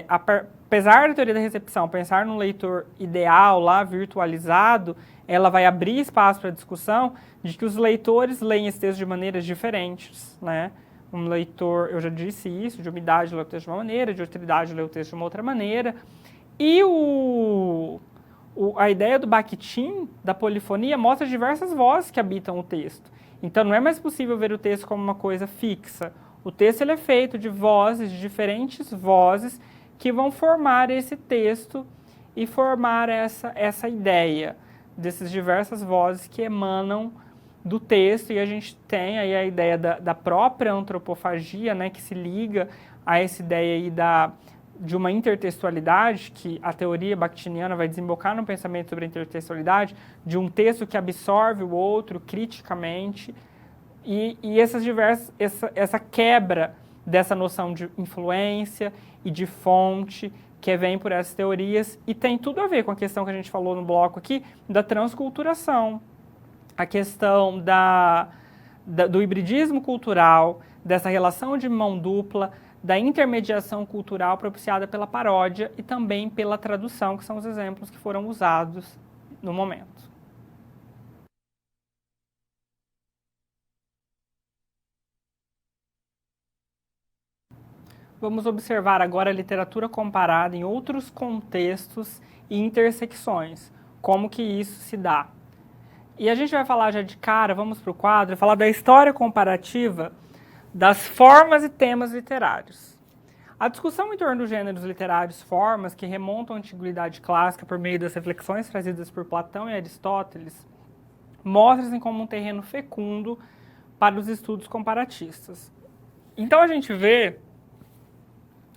apesar da teoria da recepção pensar num leitor ideal, lá, virtualizado, ela vai abrir espaço para discussão de que os leitores leem esse texto de maneiras diferentes, né? Um leitor, eu já disse isso, de uma idade lê o texto de uma maneira, de outra idade lê o texto de uma outra maneira. E a ideia do Bakhtin, da polifonia, mostra diversas vozes que habitam o texto. Então não é mais possível ver o texto como uma coisa fixa. O texto ele é feito de vozes, de diferentes vozes, que vão formar esse texto e formar essa ideia dessas diversas vozes que emanam do texto. E a gente tem aí a ideia da própria antropofagia, né, que se liga a essa ideia aí de uma intertextualidade, que a teoria bakhtiniana vai desembocar no pensamento sobre a intertextualidade, de um texto que absorve o outro criticamente, e essa quebra dessa noção de influência e de fonte que vem por essas teorias, e tem tudo a ver com a questão que a gente falou no bloco aqui, da transculturação, a questão do hibridismo cultural, dessa relação de mão dupla, da intermediação cultural propiciada pela paródia e também pela tradução, que são os exemplos que foram usados no momento. vamos observar agora a literatura comparada em outros contextos e intersecções, como que isso se dá. E a gente vai falar já de cara, vamos para o quadro, falar da história comparativa das formas e temas literários. A discussão em torno dos gêneros literários formas, que remontam à antiguidade clássica por meio das reflexões trazidas por Platão e Aristóteles, mostra-se como um terreno fecundo para os estudos comparatistas. Então a gente vê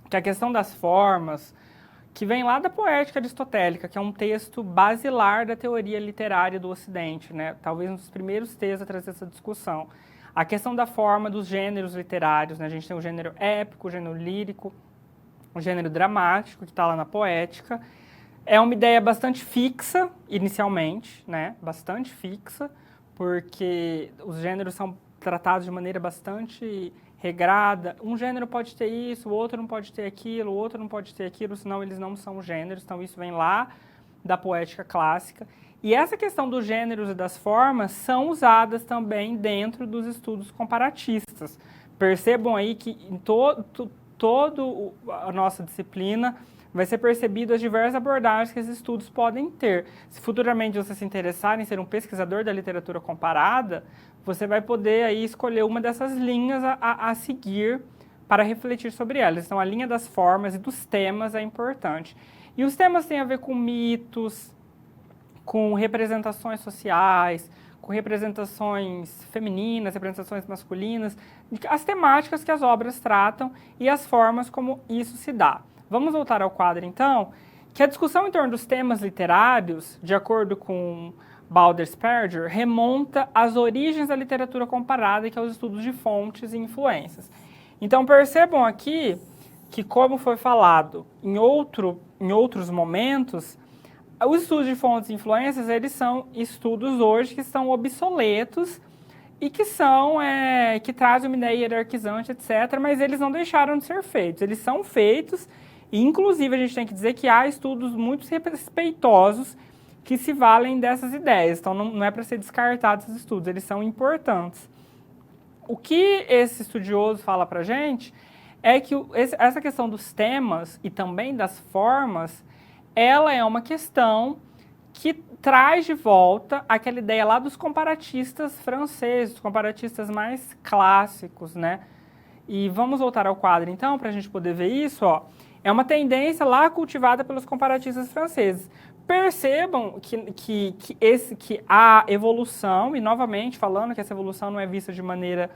que a questão das formas, que vem lá da Poética Aristotélica, que é um texto basilar da teoria literária do Ocidente, né? Talvez um dos primeiros textos a trazer essa discussão. A questão da forma dos gêneros literários, né? A gente tem o gênero épico, o gênero lírico, o gênero dramático, que está lá na Poética. É uma ideia bastante fixa, inicialmente, né? Bastante fixa, porque os gêneros são tratados de maneira bastante regrada. Um gênero pode ter isso, o outro não pode ter aquilo, o outro não pode ter aquilo, senão eles não são gêneros. Então isso vem lá da Poética clássica. E essa questão dos gêneros e das formas são usadas também dentro dos estudos comparatistas. Percebam aí que em toda a nossa disciplina vai ser percebido as diversas abordagens que esses estudos podem ter. Se futuramente você se interessar em ser um pesquisador da literatura comparada, você vai poder aí escolher uma dessas linhas a seguir para refletir sobre elas. Então, a linha das formas e dos temas é importante. E os temas têm a ver com mitos, com representações sociais, com representações femininas, representações masculinas, as temáticas que as obras tratam e as formas como isso se dá. Vamos voltar ao quadro, então, que a discussão em torno dos temas literários, de acordo com Baldersperger, remonta às origens da literatura comparada, que é os estudos de fontes e influências. Então, percebam aqui que, como foi falado em outros momentos, os estudos de fontes e influências, eles são estudos hoje que estão obsoletos e que trazem uma ideia hierarquizante, etc., mas eles não deixaram de ser feitos. Eles são feitos e, inclusive, a gente tem que dizer que há estudos muito respeitosos que se valem dessas ideias. Então, não é para ser descartado esses estudos, eles são importantes. O que esse estudioso fala para a gente é que essa questão dos temas e também das formas, ela é uma questão que traz de volta aquela ideia lá dos comparatistas franceses, os comparatistas mais clássicos, né? E vamos voltar ao quadro, então, para a gente poder ver isso, ó. É uma tendência lá cultivada pelos comparatistas franceses. Percebam que a evolução, e novamente falando que essa evolução não é vista de maneira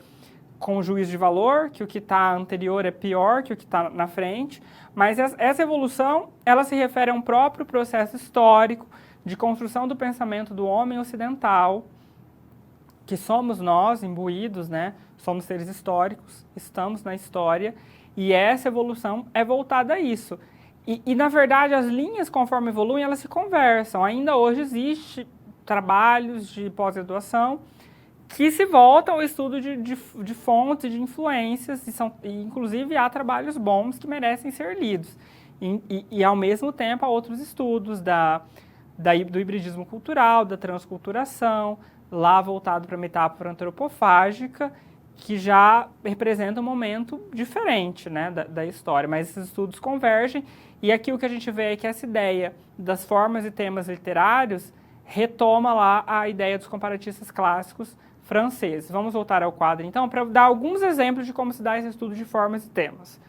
com juízo de valor, que o que está anterior é pior que o que está na frente, mas essa evolução, ela se refere a um próprio processo histórico de construção do pensamento do homem ocidental, que somos nós, imbuídos, né? Somos seres históricos, estamos na história, e essa evolução é voltada a isso. E na verdade, as linhas, conforme evoluem, elas se conversam. Ainda hoje existe trabalhos de pós-graduação que se voltam ao estudo de fontes e de influências, e inclusive há trabalhos bons que merecem ser lidos. E ao mesmo tempo, há outros estudos do hibridismo cultural, da transculturação, lá voltado para a metáfora antropofágica, que já representa um momento diferente, né, da história. Mas esses estudos convergem, e aqui o que a gente vê é que essa ideia das formas e temas literários retoma lá a ideia dos comparatistas clássicos franceses. Vamos voltar ao quadro, então, para dar alguns exemplos de como se dá esse estudo de formas e temas.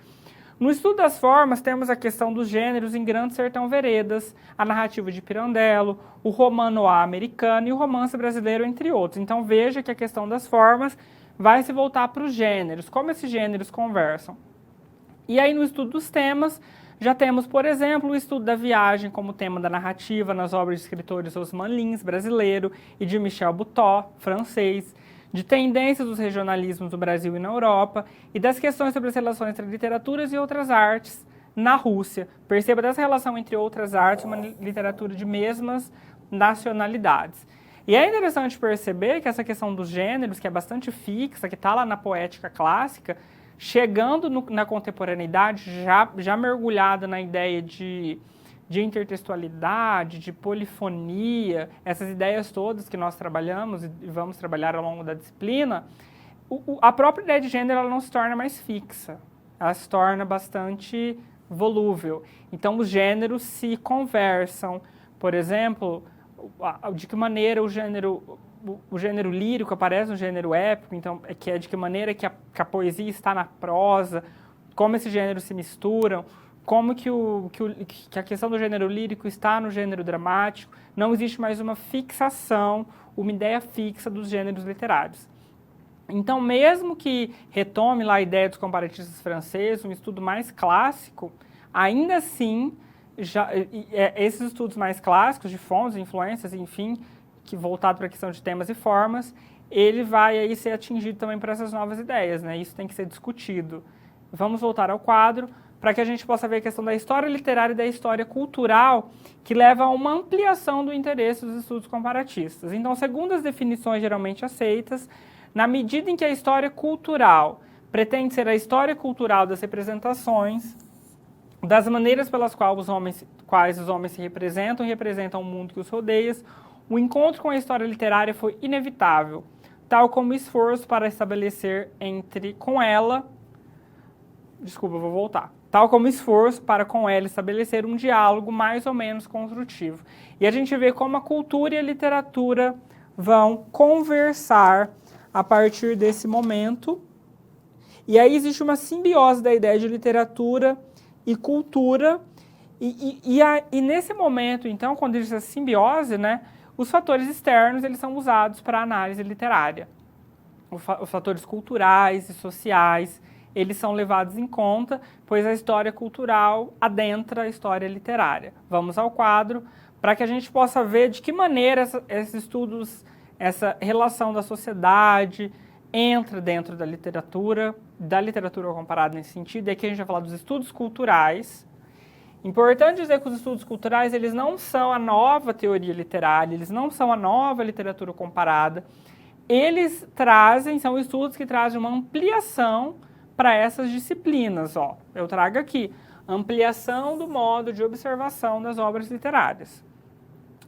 No estudo das formas, temos a questão dos gêneros em Grande Sertão Veredas, a narrativa de Pirandello, o romano americano e o romance brasileiro, entre outros. Então, veja que a questão das formas vai se voltar para os gêneros, como esses gêneros conversam. E aí, no estudo dos temas, já temos, por exemplo, o estudo da viagem como tema da narrativa nas obras de escritores Osman Lins, brasileiro, e de Michel Buteau, francês, de tendências dos regionalismos no Brasil e na Europa, e das questões sobre as relações entre literaturas e outras artes na Rússia. Perceba dessa relação entre outras artes e uma literatura de mesmas nacionalidades. E é interessante perceber que essa questão dos gêneros, que é bastante fixa, que está lá na poética clássica, chegando na contemporaneidade, já mergulhada na ideia de intertextualidade, de polifonia, essas ideias todas que nós trabalhamos e vamos trabalhar ao longo da disciplina, a própria ideia de gênero ela não se torna mais fixa. ela se torna bastante volúvel. Então, os gêneros se conversam. Por exemplo, de que maneira o gênero lírico aparece no gênero épico, então, que é de que maneira que a poesia está na prosa, como esses gêneros se misturam, como que a questão do gênero lírico está no gênero dramático. Não existe mais uma fixação, uma ideia fixa dos gêneros literários. Então, mesmo que retome lá a ideia dos comparatistas franceses, um estudo mais clássico, ainda assim, esses estudos mais clássicos de fontes, influências, enfim, que voltado para a questão de temas e formas, ele vai aí ser atingido também por essas novas ideias, né? Isso tem que ser discutido. Vamos voltar ao quadro para que a gente possa ver a questão da história literária e da história cultural, que leva a uma ampliação do interesse dos estudos comparatistas. Então, segundo as definições geralmente aceitas, na medida em que a história cultural pretende ser a história cultural das representações, das maneiras pelas quais os homens se representam e representam o mundo que os rodeia, o encontro com a história literária foi inevitável, tal como o esforço para estabelecer tal como esforço para com ela estabelecer um diálogo mais ou menos construtivo. E a gente vê como a cultura e a literatura vão conversar a partir desse momento. E aí existe uma simbiose da ideia de literatura e cultura. E nesse momento, então, quando existe essa simbiose, né, os fatores externos eles são usados para a análise literária. Os fatores culturais e sociais, eles são levados em conta, pois a história cultural adentra a história literária. Vamos ao quadro, para que a gente possa ver de que maneira esses estudos, essa relação da sociedade entra dentro da literatura comparada nesse sentido. E aqui a gente vai falar dos estudos culturais. Importante dizer que os estudos culturais, eles não são a nova teoria literária, eles não são a nova literatura comparada. Eles são estudos que trazem uma ampliação para essas disciplinas. Eu trago aqui, ampliação do modo de observação das obras literárias.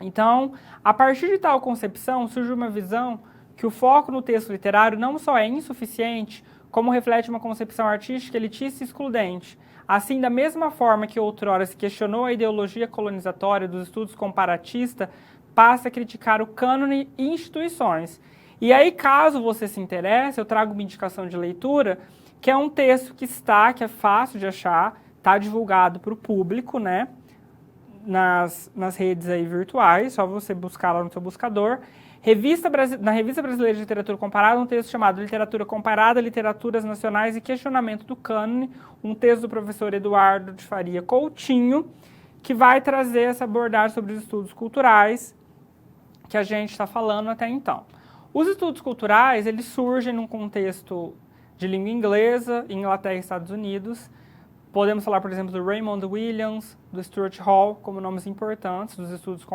Então, a partir de tal concepção, surge uma visão que o foco no texto literário não só é insuficiente, como reflete uma concepção artística elitista e excludente. Assim, da mesma forma que outrora se questionou a ideologia colonizatória dos estudos comparatistas, passa a criticar o cânone e instituições. E aí, caso você se interesse, eu trago uma indicação de leitura, que é um texto que é fácil de achar, está divulgado para o público, né, nas redes aí virtuais, só você buscar lá no seu buscador. Na Revista Brasileira de Literatura Comparada, um texto chamado Literatura Comparada, Literaturas Nacionais e Questionamento do Cânone, um texto do professor Eduardo de Faria Coutinho, que vai trazer essa abordagem sobre os estudos culturais que a gente está falando até então. Os estudos culturais, eles surgem num contexto de língua inglesa, Inglaterra e Estados Unidos. Podemos falar, por exemplo, do Raymond Williams, do Stuart Hall, como nomes importantes dos estudos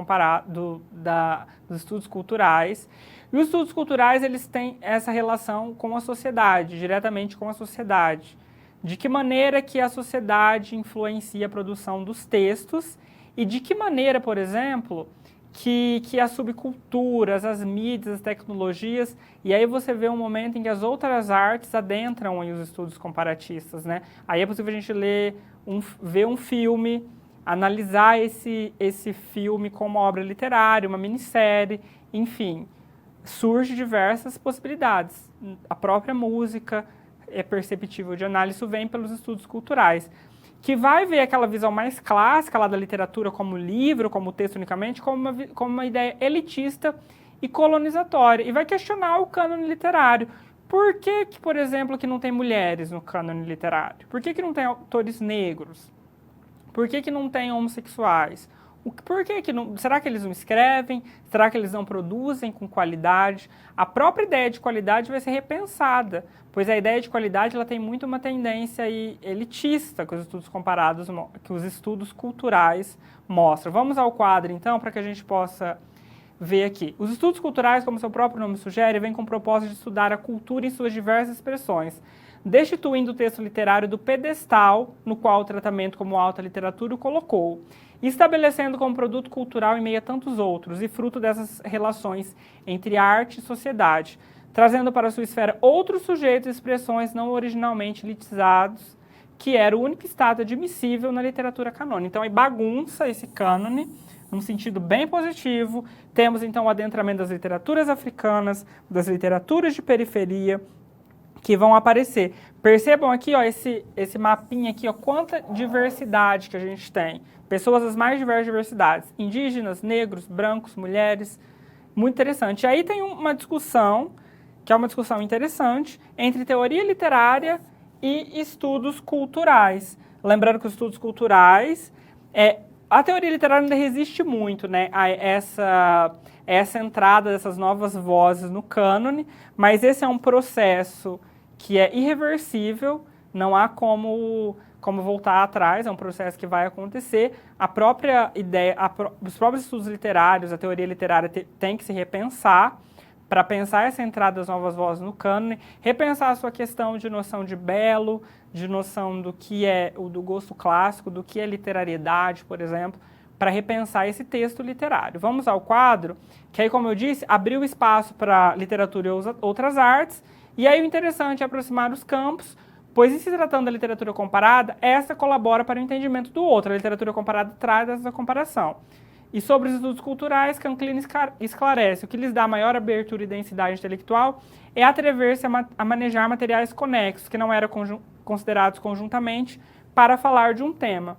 dos estudos culturais. E os estudos culturais, eles têm essa relação com a sociedade, diretamente com a sociedade. De que maneira que a sociedade influencia a produção dos textos e de que maneira, por exemplo, que as subculturas, as mídias, as tecnologias, e aí você vê um momento em que as outras artes adentram aí os estudos comparatistas, né? Aí é possível a gente ver um filme, analisar esse filme como obra literária, uma minissérie, enfim, surge diversas possibilidades. A própria música é perceptível de análise, isso vem pelos estudos culturais, que vai ver aquela visão mais clássica lá da literatura como livro, como texto unicamente, como uma ideia elitista e colonizatória, e vai questionar o cânone literário. Por que, por exemplo, que não tem mulheres no cânone literário? Por que não tem autores negros? Por que não tem homossexuais? Será que eles não escrevem? Será que eles não produzem com qualidade? A própria ideia de qualidade vai ser repensada, pois a ideia de qualidade ela tem muito uma tendência aí elitista que os estudos comparados, que os estudos culturais mostram. Vamos ao quadro, então, para que a gente possa ver aqui. Os estudos culturais, como seu próprio nome sugere, vêm com o propósito de estudar a cultura em suas diversas expressões, destituindo o texto literário do pedestal no qual o tratamento como alta literatura o colocou, estabelecendo como produto cultural em meio a tantos outros e fruto dessas relações entre arte e sociedade, trazendo para sua esfera outros sujeitos e expressões não originalmente elitizados que era o único estado admissível na literatura canônica. Então, aí bagunça esse cânone, num sentido bem positivo. Temos, então, o adentramento das literaturas africanas, das literaturas de periferia, que vão aparecer. Percebam aqui, ó, esse mapinha aqui, ó, quanta diversidade que a gente tem. Pessoas das mais diversas diversidades. Indígenas, negros, brancos, mulheres. Muito interessante. E aí tem uma discussão, que é uma discussão interessante, entre teoria literária e estudos culturais. Lembrando que os estudos culturais, a teoria literária ainda resiste muito, né, a essa entrada dessas novas vozes no cânone, mas esse é um processo que é irreversível, não há como voltar atrás, é um processo que vai acontecer. A própria ideia, os próprios estudos literários, a teoria literária tem que se repensar para pensar essa entrada das novas vozes no cânone, repensar a sua questão de noção de belo, de noção do que é do gosto clássico, do que é literariedade, por exemplo, para repensar esse texto literário. Vamos ao quadro, que aí, como eu disse, abriu espaço para literatura e outras artes, e aí o interessante é aproximar os campos, pois, em se tratando da literatura comparada, essa colabora para o entendimento do outro. A literatura comparada traz essa comparação. E sobre os estudos culturais, Canclini esclarece o que lhes dá maior abertura e densidade intelectual é atrever-se a manejar materiais conexos, que não eram considerados conjuntamente, para falar de um tema.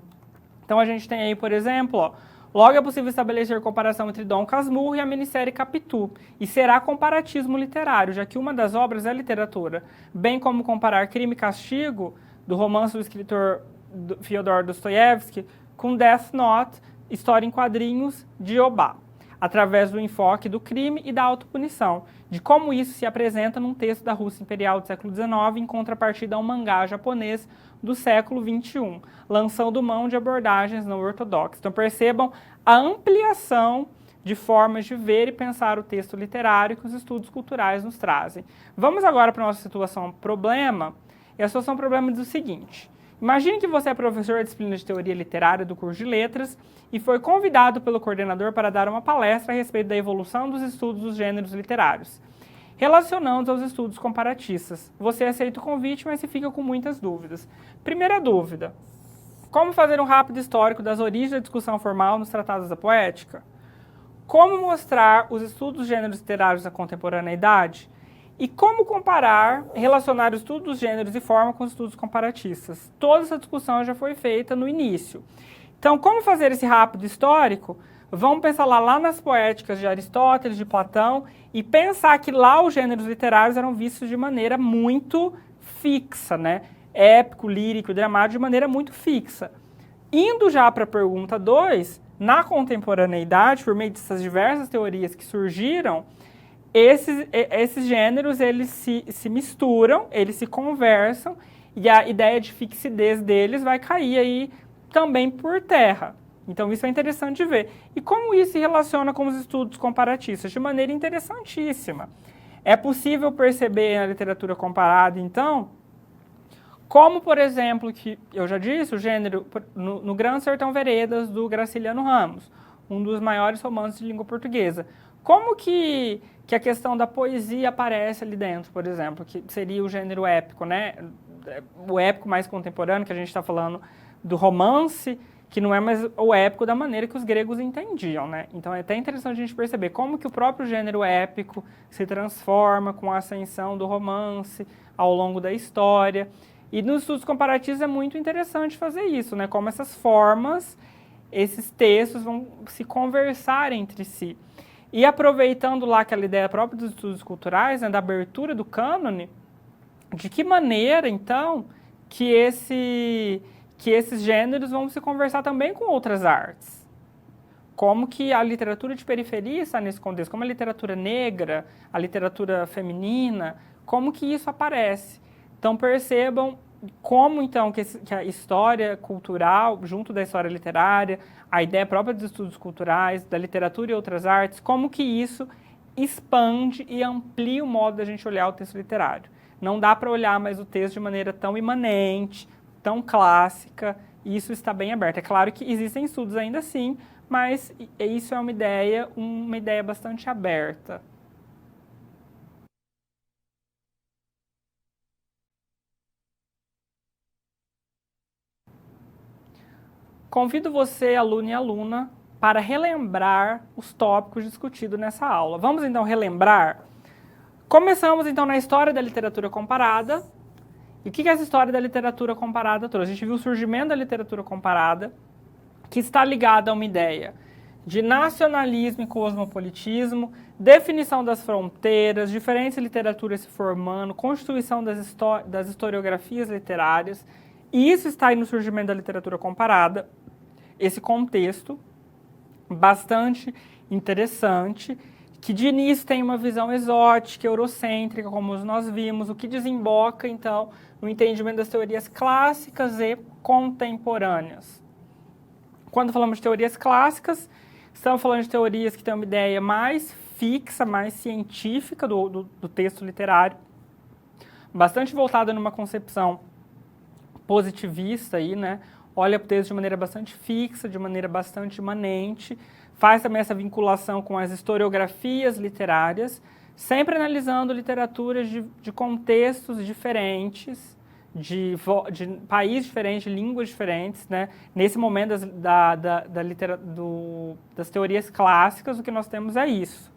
Então, a gente tem aí, por exemplo, ó, logo é possível estabelecer comparação entre Dom Casmurro e a minissérie Capitu, e será comparatismo literário, já que uma das obras é literatura, bem como comparar Crime e Castigo, do romance do escritor Fyodor Dostoiévski, com Death Note, história em quadrinhos de Obá, através do enfoque do crime e da autopunição, de como isso se apresenta num texto da Rússia Imperial do século XIX, em contrapartida a um mangá japonês do século XXI, lançando mão de abordagens não ortodoxas. Então percebam a ampliação de formas de ver e pensar o texto literário que os estudos culturais nos trazem. Vamos agora para a nossa situação problema, e a situação problema diz o seguinte: imagine que você é professor da disciplina de teoria literária do curso de letras e foi convidado pelo coordenador para dar uma palestra a respeito da evolução dos estudos dos gêneros literários, relacionando aos estudos comparatistas. Você aceita o convite, mas se fica com muitas dúvidas. Primeira dúvida: como fazer um rápido histórico das origens da discussão formal nos tratados da poética? Como mostrar os estudos dos gêneros literários da contemporaneidade? E como comparar, relacionar os estudos dos gêneros e forma com os estudos comparatistas? Toda essa discussão já foi feita no início. Então, como fazer esse rápido histórico? Vamos pensar lá nas poéticas de Aristóteles, de Platão, e pensar que lá os gêneros literários eram vistos de maneira muito fixa, né? Épico, lírico, dramático, de maneira muito fixa. Indo já para a pergunta 2, na contemporaneidade, por meio dessas diversas teorias que surgiram, esses gêneros, eles se misturam, eles se conversam, e a ideia de fixidez deles vai cair aí também por terra. Então, isso é interessante de ver. E como isso se relaciona com os estudos comparatistas? De maneira interessantíssima. É possível perceber na literatura comparada, então, como, por exemplo, que eu já disse, o gênero no Grande Sertão Veredas, do Graciliano Ramos, um dos maiores romances de língua portuguesa. Como que a questão da poesia aparece ali dentro, por exemplo, que seria o gênero épico, né? O épico mais contemporâneo, que a gente está falando do romance, que não é mais o épico da maneira que os gregos entendiam, né? Então é até interessante a gente perceber como que o próprio gênero épico se transforma com a ascensão do romance ao longo da história. E nos estudos comparativos é muito interessante fazer isso, né? Como essas formas, esses textos vão se conversar entre si. E aproveitando lá aquela ideia própria dos estudos culturais, né, da abertura do cânone, de que maneira, então, que esses gêneros vão se conversar também com outras artes? Como que a literatura de periferia está nesse contexto? Como a literatura negra, a literatura feminina, como que isso aparece? Então, percebam como, então, que a história cultural, junto da história literária, a ideia própria dos estudos culturais, da literatura e outras artes, como que isso expande e amplia o modo da gente olhar o texto literário. Não dá para olhar mais o texto de maneira tão imanente, tão clássica, e isso está bem aberto. É claro que existem estudos ainda assim, mas isso é uma ideia bastante aberta. Convido você, aluno e aluna, para relembrar os tópicos discutidos nessa aula. Vamos então relembrar? Começamos então na história da literatura comparada. E o que essa história da literatura comparada trouxe? A gente viu o surgimento da literatura comparada, que está ligada a uma ideia de nacionalismo e cosmopolitismo, definição das fronteiras, diferentes literaturas se formando, constituição das historiografias literárias. E isso está aí no surgimento da literatura comparada, esse contexto bastante interessante, que de início tem uma visão exótica, eurocêntrica, como nós vimos, o que desemboca, então, no entendimento das teorias clássicas e contemporâneas. Quando falamos de teorias clássicas, estamos falando de teorias que têm uma ideia mais fixa, mais científica do texto literário, bastante voltada numa concepção positivista, aí, né? Olha para o texto de maneira bastante fixa, de maneira bastante imanente, faz também essa vinculação com as historiografias literárias, sempre analisando literaturas de contextos diferentes, de países diferentes, de línguas diferentes, né? Nesse momento das teorias clássicas, o que nós temos é isso.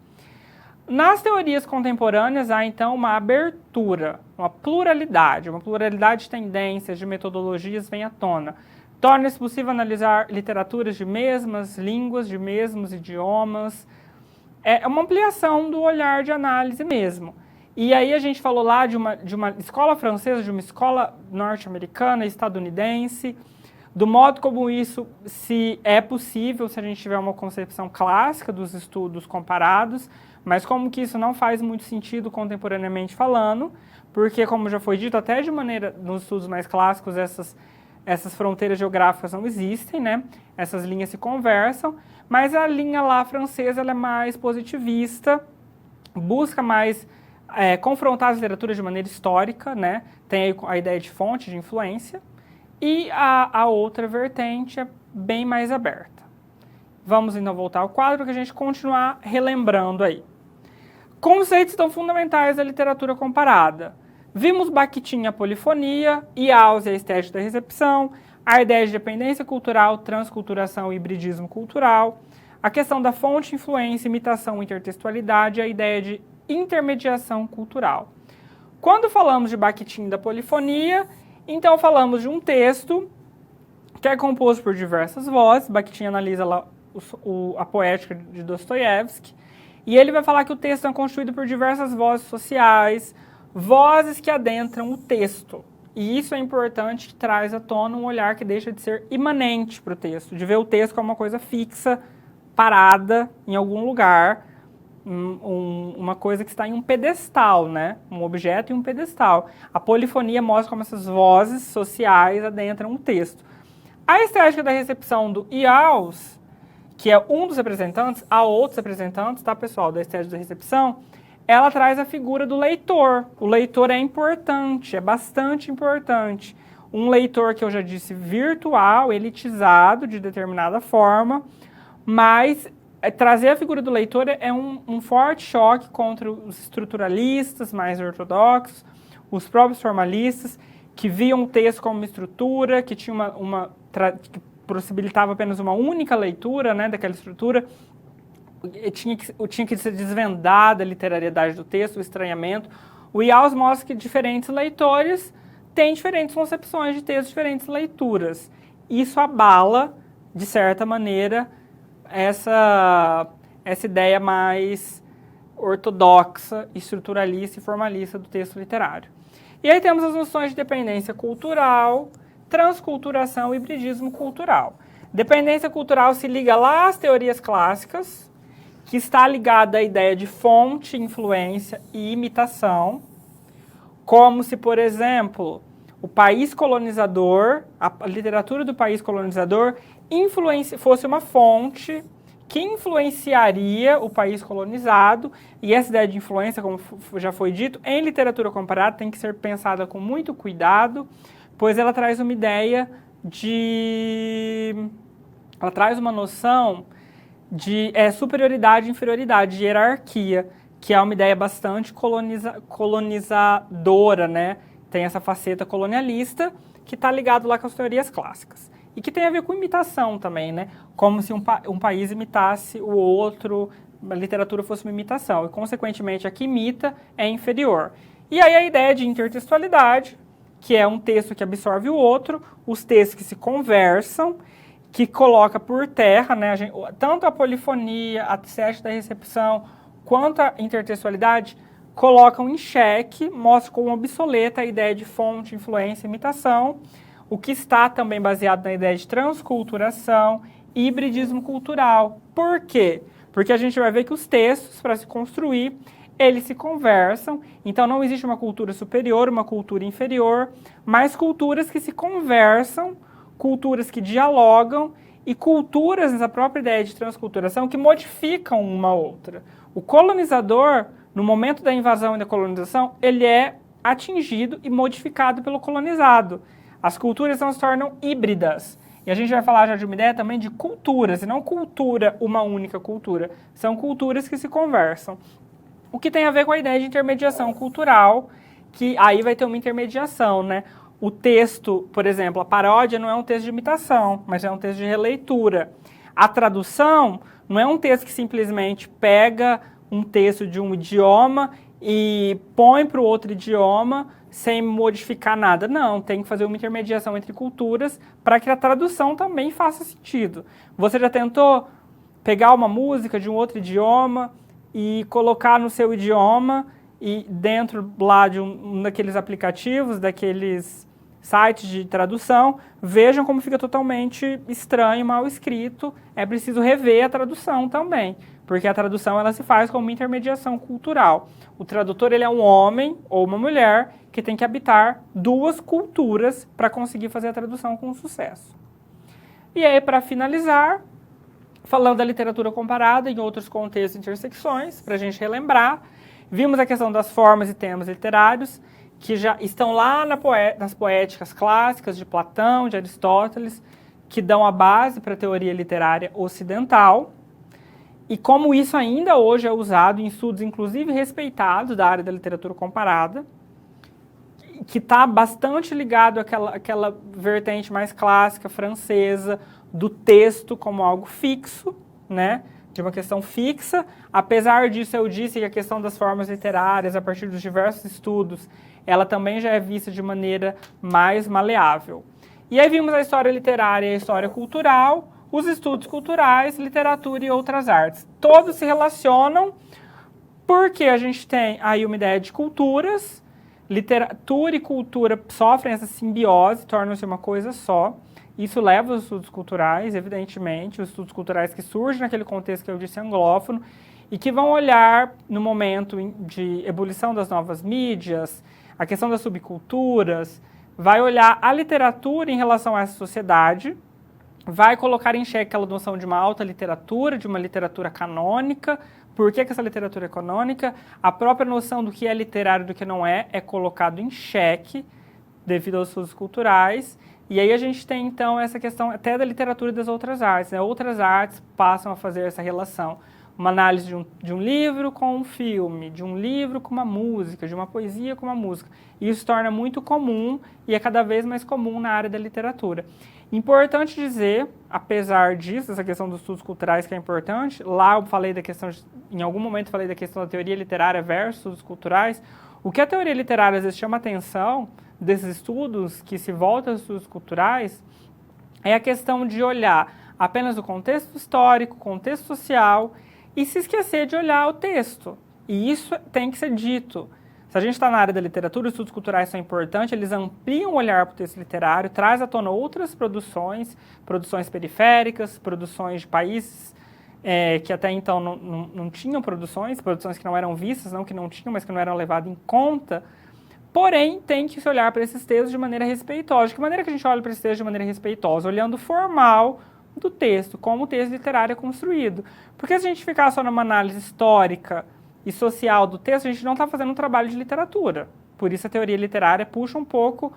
Nas teorias contemporâneas, há então uma abertura, uma pluralidade de tendências, de metodologias vem à tona. Torna-se possível analisar literaturas de mesmas línguas, de mesmos idiomas. É uma ampliação do olhar de análise mesmo. E aí a gente falou lá de uma escola francesa, de uma escola norte-americana, estadunidense, do modo como isso se é possível se a gente tiver uma concepção clássica dos estudos comparados, mas como que isso não faz muito sentido contemporaneamente falando, porque, como já foi dito, até de maneira, nos estudos mais clássicos, essas fronteiras geográficas não existem, né? Essas linhas se conversam, mas a linha lá francesa ela é mais positivista, busca mais confrontar as literaturas de maneira histórica, né? Tem a ideia de fonte, de influência, e a outra vertente é bem mais aberta. Vamos então voltar ao quadro para que a gente continuar relembrando aí. Conceitos tão fundamentais da literatura comparada. Vimos Bakhtin, a polifonia, Iauss, a estética da recepção, a ideia de dependência cultural, transculturação e hibridismo cultural, a questão da fonte, influência, imitação e intertextualidade, a ideia de intermediação cultural. Quando falamos de Bakhtin da polifonia, então falamos de um texto que é composto por diversas vozes. Bakhtin analisa lá a poética de Dostoiévski, e ele vai falar que o texto é constituído por diversas vozes sociais, vozes que adentram o texto. E isso é importante, que traz à tona um olhar que deixa de ser imanente para o texto, de ver o texto como uma coisa fixa, parada em algum lugar, uma coisa que está em um pedestal, né? Um objeto em um pedestal. A polifonia mostra como essas vozes sociais adentram o texto. A estética da recepção do Iauss, que é um dos representantes, há outros representantes, tá, pessoal, da estética da recepção, ela traz a figura do leitor. O leitor é importante, é bastante importante. Um leitor que eu já disse virtual, elitizado de determinada forma, mas trazer a figura do leitor é um forte choque contra os estruturalistas mais ortodoxos, os próprios formalistas, que viam o texto como uma estrutura, que tinha que possibilitava apenas uma única leitura, né, daquela estrutura. Tinha que ser desvendada a literariedade do texto, o estranhamento. O Iauss mostra que diferentes leitores têm diferentes concepções de texto, diferentes leituras. Isso abala, de certa maneira, essa ideia mais ortodoxa, estruturalista e formalista do texto literário. E aí temos as noções de dependência cultural, transculturação e hibridismo cultural. Dependência cultural se liga lá às teorias clássicas, que está ligada à ideia de fonte, influência e imitação, como se, por exemplo, o país colonizador, a literatura do país colonizador, fosse uma fonte que influenciaria o país colonizado, e essa ideia de influência, como já foi dito, em literatura comparada tem que ser pensada com muito cuidado, pois ela traz uma ideia ela traz uma noção de superioridade e inferioridade, de hierarquia, que é uma ideia bastante colonizadora, né? Tem essa faceta colonialista que está ligado lá com as teorias clássicas. e que tem a ver com imitação também, né? Como se um país imitasse o outro, a literatura fosse uma imitação, e consequentemente a que imita é inferior. E aí a ideia de intertextualidade, que é um texto que absorve o outro, os textos que se conversam, que coloca por terra, né, tanto a polifonia, a sete da recepção, quanto a intertextualidade, colocam em xeque, mostram como obsoleta a ideia de fonte, influência e imitação, o que está também baseado na ideia de transculturação e hibridismo cultural. Por quê? Porque a gente vai ver que os textos, para se construir, eles se conversam, então não existe uma cultura superior, uma cultura inferior, mas culturas que se conversam, culturas que dialogam e culturas, nessa própria ideia de transculturação, que modificam uma outra. O colonizador, no momento da invasão e da colonização, ele é atingido e modificado pelo colonizado. As culturas não se tornam híbridas. E a gente vai falar já de uma ideia também de culturas, e não cultura, uma única cultura. São culturas que se conversam. O que tem a ver com a ideia de intermediação cultural, que aí vai ter uma intermediação, né? O texto, por exemplo, a paródia não é um texto de imitação, mas é um texto de releitura. A tradução não é um texto que simplesmente pega um texto de um idioma e põe para o outro idioma sem modificar nada. Não, tem que fazer uma intermediação entre culturas para que a tradução também faça sentido. Você já tentou pegar uma música de um outro idioma e colocar no seu idioma e dentro lá de um daqueles aplicativos, daqueles sites de tradução, vejam como fica totalmente estranho, mal escrito. É preciso rever a tradução também, porque a tradução ela se faz como uma intermediação cultural. O tradutor ele é um homem ou uma mulher que tem que habitar duas culturas para conseguir fazer a tradução com sucesso. E aí, para finalizar, falando da literatura comparada em outros contextos e intersecções, para a gente relembrar, vimos a questão das formas e temas literários, que já estão lá nas poéticas clássicas de Platão, de Aristóteles, que dão a base para a teoria literária ocidental, e como isso ainda hoje é usado em estudos, inclusive respeitados da área da literatura comparada, que está bastante ligado àquela vertente mais clássica francesa, do texto como algo fixo, né, de uma questão fixa. Apesar disso, eu disse que a questão das formas literárias, a partir dos diversos estudos, ela também já é vista de maneira mais maleável. E aí vimos a história literária e a história cultural, os estudos culturais, literatura e outras artes. Todos se relacionam porque a gente tem aí uma ideia de culturas, literatura e cultura sofrem essa simbiose, tornam-se uma coisa só. Isso leva aos estudos culturais, evidentemente, os estudos culturais que surgem naquele contexto que eu disse anglófono e que vão olhar no momento de ebulição das novas mídias, a questão das subculturas, vai olhar a literatura em relação a essa sociedade, vai colocar em xeque aquela noção de uma alta literatura, de uma literatura canônica. Por que essa literatura é canônica? A própria noção do que é literário e do que não é colocado em xeque devido aos estudos culturais. E aí a gente tem, então, essa questão até da literatura e das outras artes, né? Outras artes passam a fazer essa relação. Uma análise de um livro com um filme, de um livro com uma música, de uma poesia com uma música. E isso se torna muito comum e é cada vez mais comum na área da literatura. Importante dizer, apesar disso, essa questão dos estudos culturais que é importante, lá eu falei da questão, em algum momento falei da questão da teoria literária versus estudos culturais. O que a teoria literária às vezes chama atenção desses estudos que se voltam aos estudos culturais é a questão de olhar apenas o contexto histórico, contexto social e se esquecer de olhar o texto. E isso tem que ser dito. Se a gente está na área da literatura, os estudos culturais são importantes, eles ampliam o olhar para o texto literário, traz à tona outras produções, produções periféricas, produções de países que até então não tinham produções que não eram vistas, não que não tinham, mas que não eram levadas em conta. Porém, tem que se olhar para esses textos de maneira respeitosa. De que maneira que a gente olha para esses textos de maneira respeitosa? Olhando o formal do texto, como o texto literário é construído. Porque se a gente ficar só numa análise histórica e social do texto, a gente não está fazendo um trabalho de literatura. Por isso a teoria literária puxa um pouco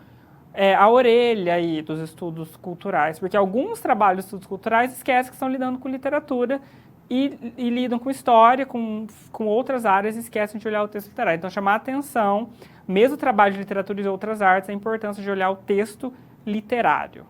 a orelha aí dos estudos culturais. Porque alguns trabalhos de estudos culturais esquecem que estão lidando com literatura e lidam com história, com outras áreas e esquecem de olhar o texto literário. Então, chamar a atenção, mesmo o trabalho de literatura e outras artes, a importância de olhar o texto literário.